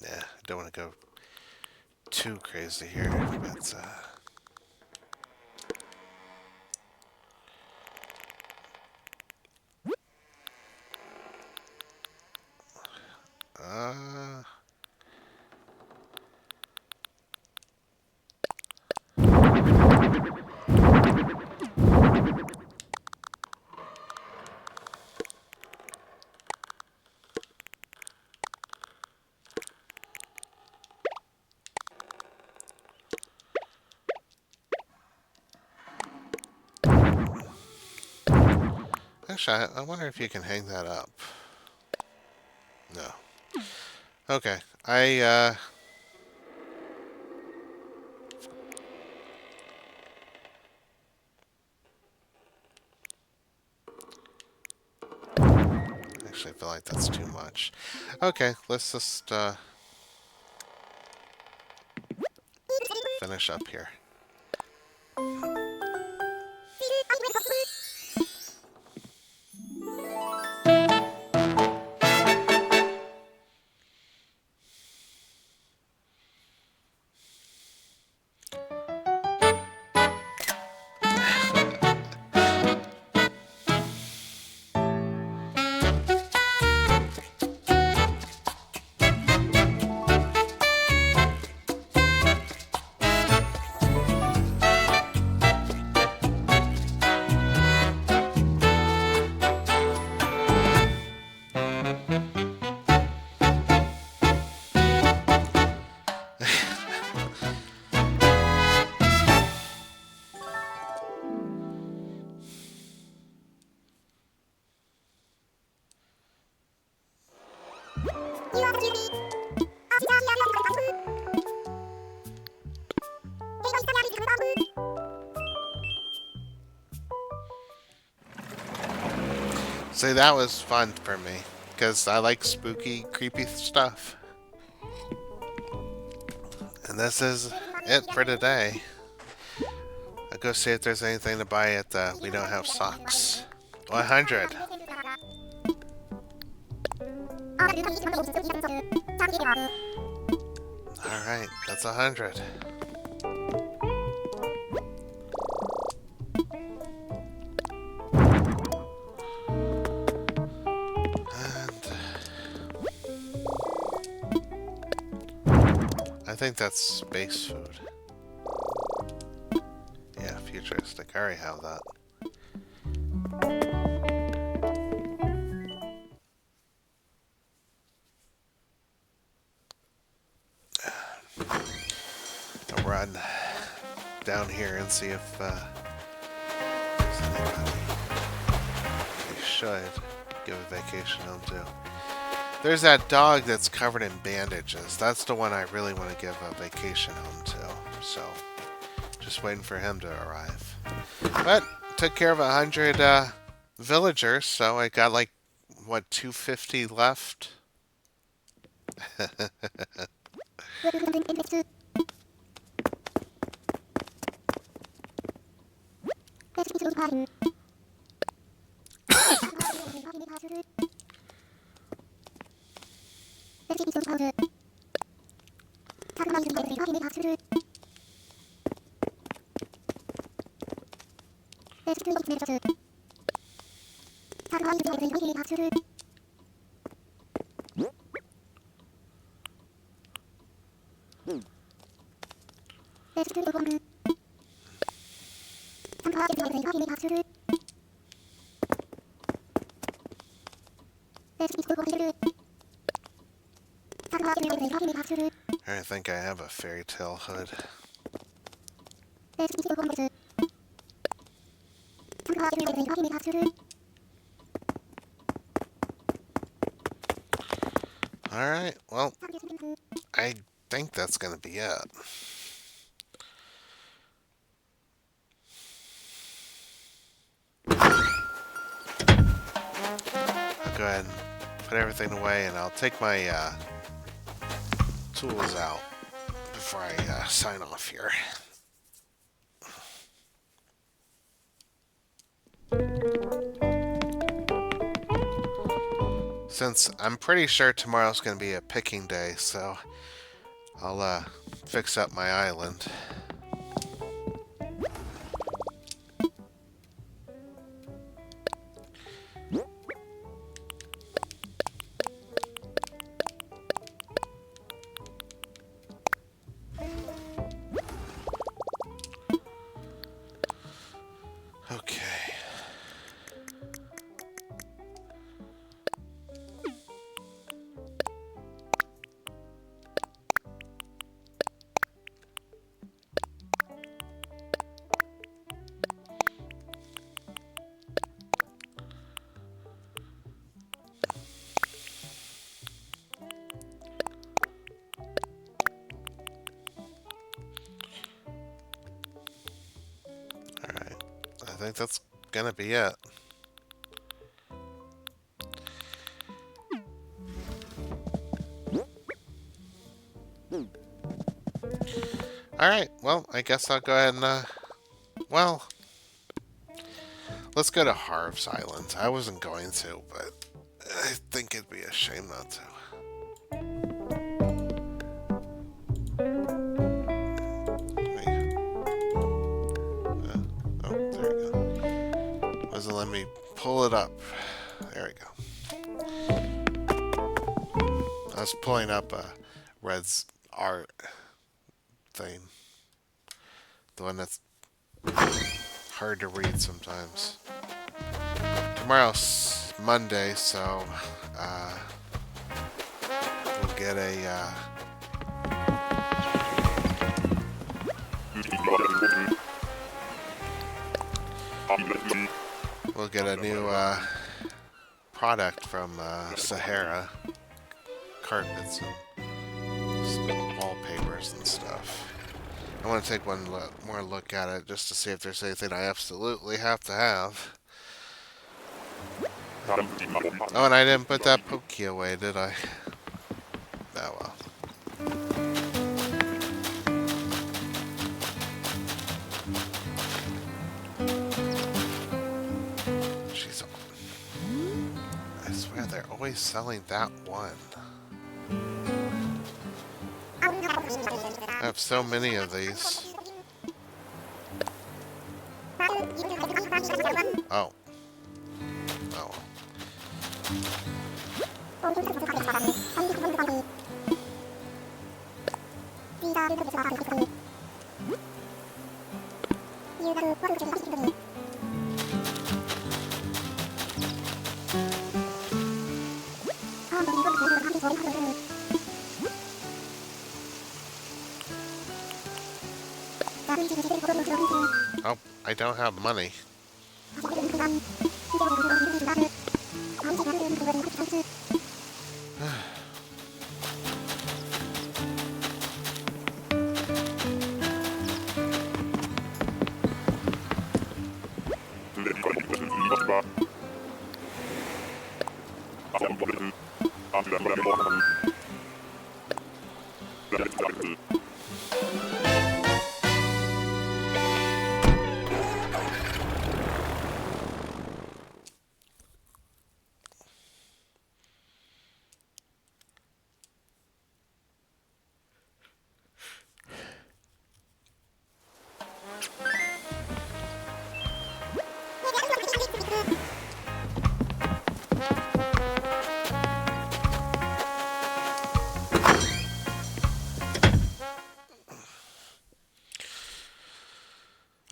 Yeah, I don't want to go too crazy here, but uh, actually, I wonder if you can hang that up. No. Okay, actually feel like that's too much. Okay, let's just finish up here. You are the cutie. See, that was fun for me because I like spooky, creepy stuff. And this is it for today. I'll go see if there's anything to buy at the We Don't Have Socks. 100. Alright, that's 100. I think that's space food. Yeah, futuristic. I already have that. I'll run down here and see if there's anybody I should give a vacation home to. There's that dog that's covered in bandages. That's the one I really want to give a vacation home to. So, just waiting for him to arrive. But, took care of 100 villagers, so I got like, what, 250 left? I think I have a fairy tale hood. Alright, well, I think that's going to be it. I'll go ahead and put everything away, and I'll take my tools out before I sign off here. Since I'm pretty sure tomorrow's going to be a picking day, so I'll fix up my island. Okay. Alright. I think that's gonna be it. Alright, well, I guess I'll go ahead and, well, let's go to Harv's Island. I wasn't going to, but I think it'd be a shame not to. Oh, there we go. Doesn't let me pull it up. There we go. I was pulling up Red's art thing. The one that's hard to read sometimes. Tomorrow's Monday, so we'll get a new product from Sahara, carpets and wallpapers and stuff. I want to take one more look at it just to see if there's anything I absolutely have to have. Oh, and I didn't put that pokey away, did I? Oh well. Jeez, I swear they're always selling that one. I have so many of these. Oh. Oh. Oh, I don't have money.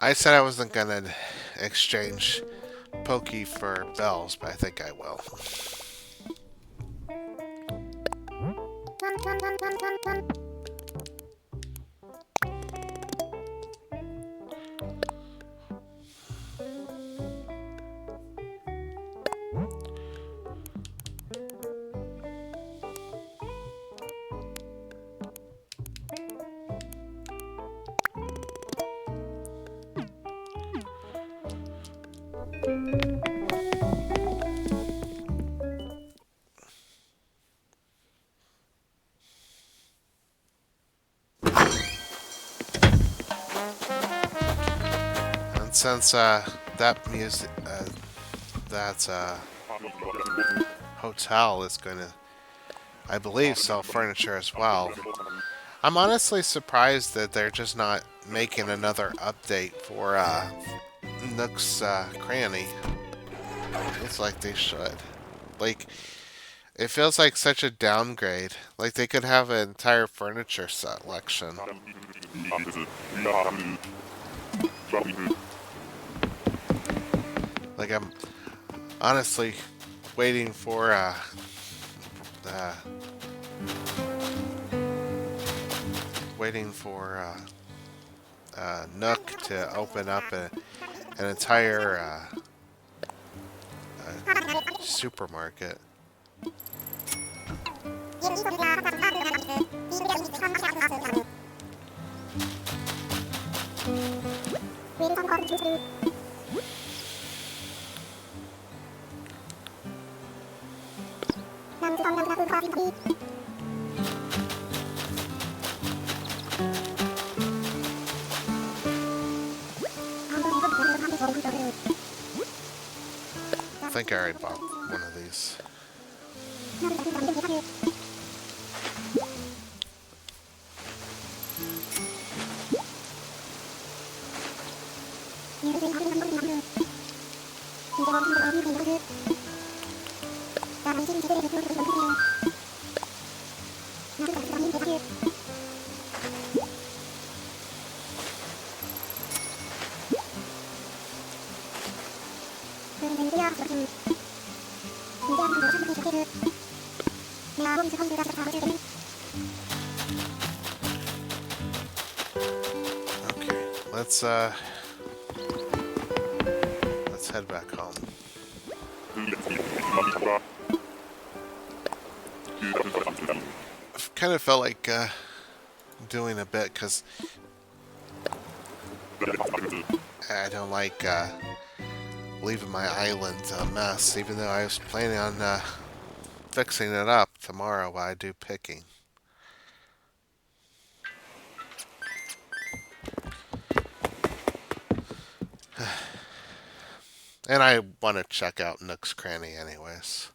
I said I wasn't gonna exchange Pokey for bells, but I think I will. And since that hotel is gonna, I believe, sell furniture as well, I'm honestly surprised that they're just not making another update for Nook's Cranny. It's like they should. Like, it feels like such a downgrade. Like, they could have an entire furniture selection. Like, I'm honestly waiting for uh, Nook to open up an entire supermarket. I think I already bought one of these. Okay, let's head back home. I've kind of felt like doing a bit because I don't like leaving my island a mess, even though I was planning on fixing it up tomorrow while I do picking. And I want to check out Nook's Cranny anyways.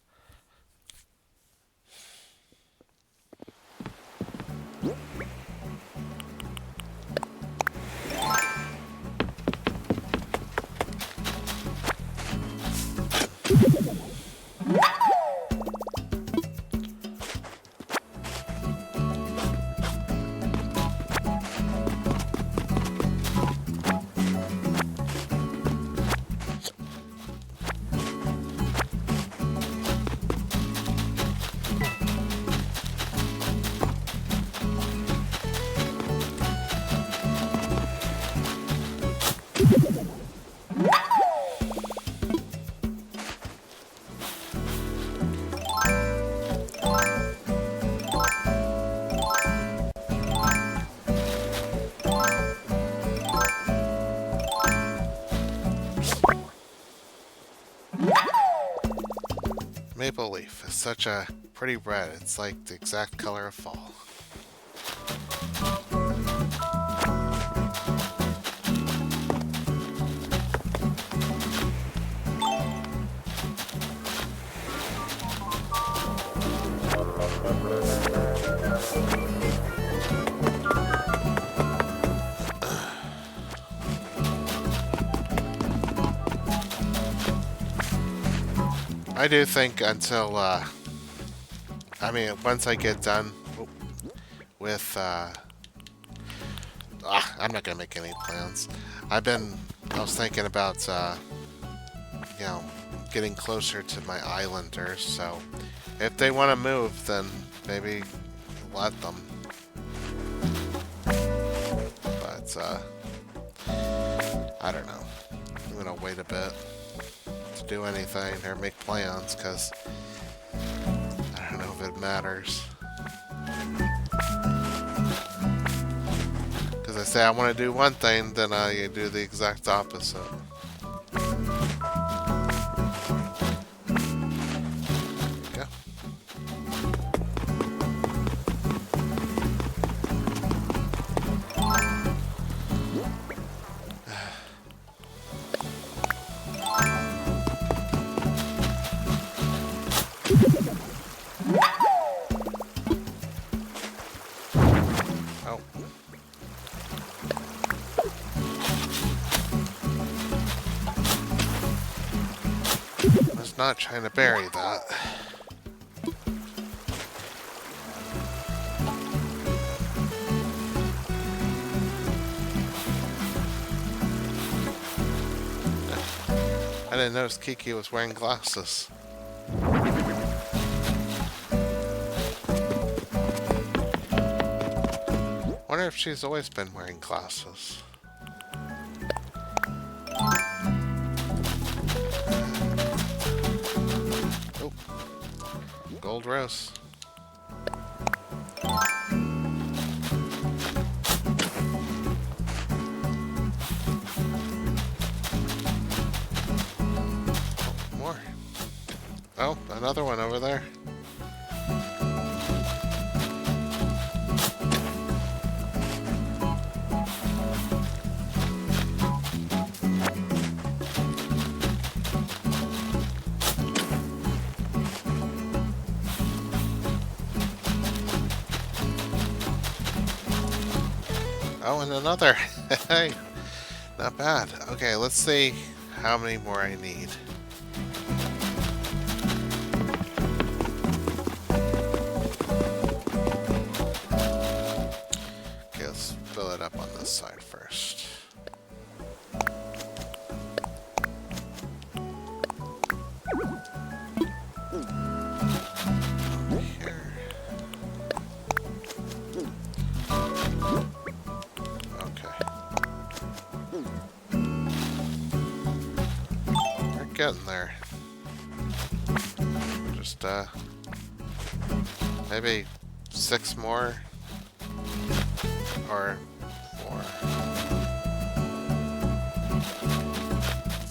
Maple Leaf is such a pretty red. It's like the exact color of fall. I do think until, once I get done with, I'm not gonna make any plans. I was thinking about, getting closer to my islanders, so if they want to move, then maybe let them. But, I don't know. I'm gonna wait a bit to do anything or make plans, because I don't know if it matters. Because I say I want to do one thing, then I do the exact opposite. Go. Oh. I was not trying to bury that. I didn't notice Kiki was wearing glasses. Wonder if she's always been wearing glasses. Oh, gold rose. More. Oh, another one over there. Oh, and another. Hey, not bad. Okay, let's see how many more I need. Okay, let's fill it up on this side first. Getting there. Just maybe 6 more or 4.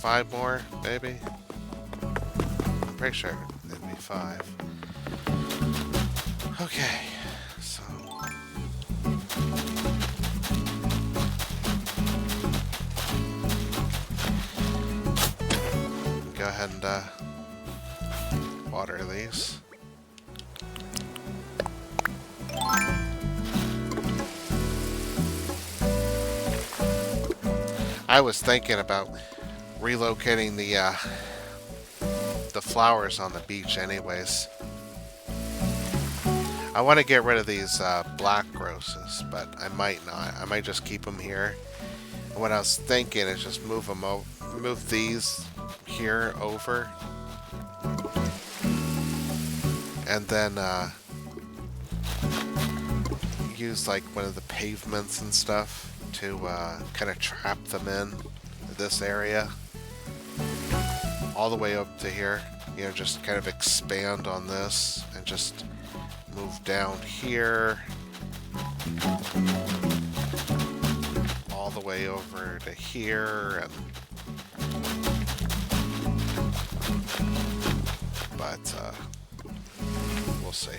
5 more, maybe? I'm pretty sure it'd be 5. Okay, so... Go ahead and water these. I was thinking about relocating the flowers on the beach anyways. I want to get rid of these black roses, but I might not. I might just keep them here. And what I was thinking is just move these here over, and then use like one of the pavements and stuff to kind of trap them in this area all the way up to here. You know, just kind of expand on this and just move down here all the way over to here, and but we'll see.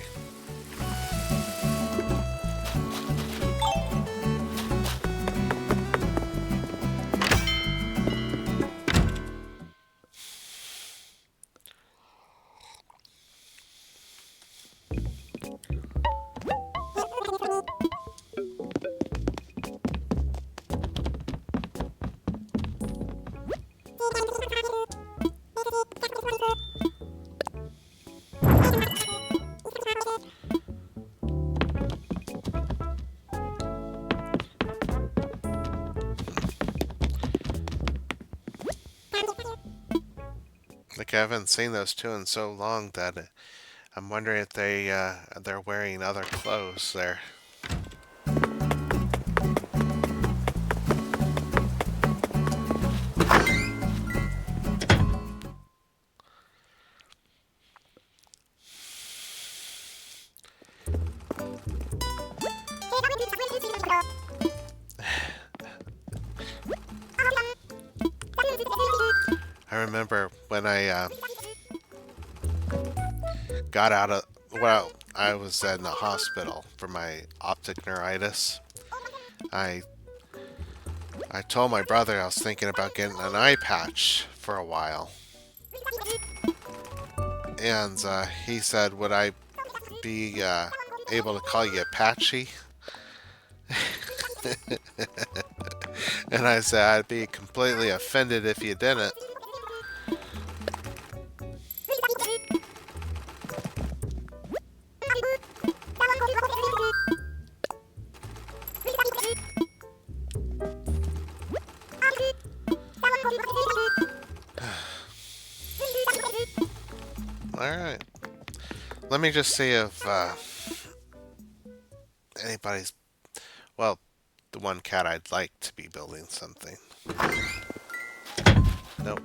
Like, I haven't seen those two in so long that I'm wondering if they're wearing other clothes there. I remember when I got out of, well, I was in the hospital for my optic neuritis. I told my brother I was thinking about getting an eye patch for a while. And he said, would I be able to call you Patchy? And I said, I'd be completely offended if you didn't. Alright. Let me just see if anybody's... Well, the one cat I'd like to be building something. Nope.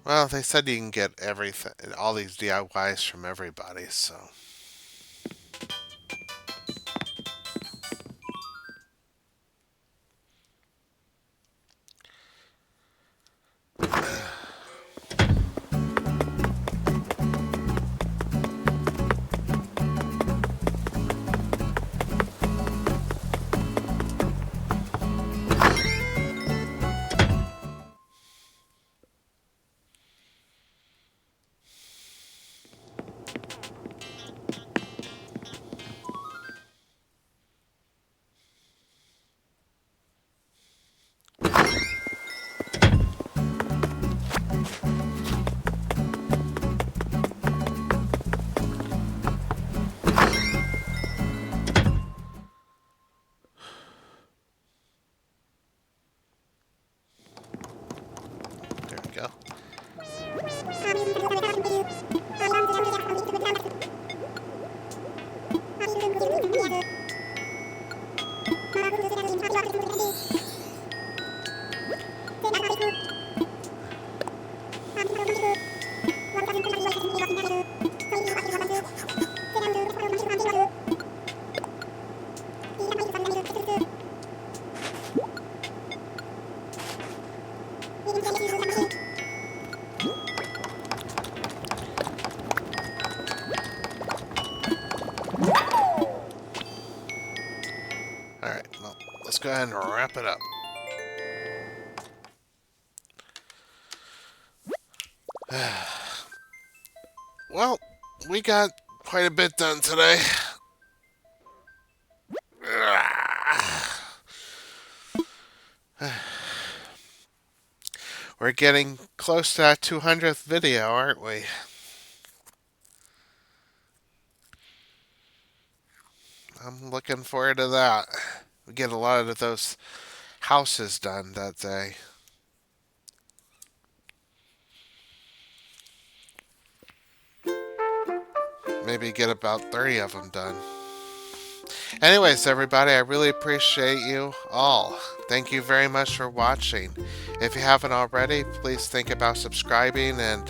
Well, they said you can get everything, all these DIYs from everybody, so... Alright, well, let's go ahead and wrap it up. Well, we got quite a bit done today. We're getting close to that 200th video, aren't we? I'm looking forward to that. We get a lot of those houses done that day. Maybe get about 30 of them done. Anyways, everybody, I really appreciate you all. Thank you very much for watching. If you haven't already, please think about subscribing and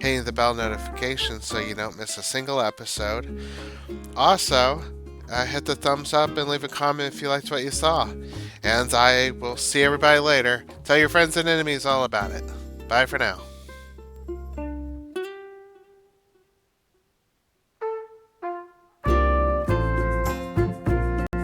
hitting the bell notification so you don't miss a single episode. Also, hit the thumbs up and leave a comment if you liked what you saw. And I will see everybody later. Tell your friends and enemies all about it. Bye for now.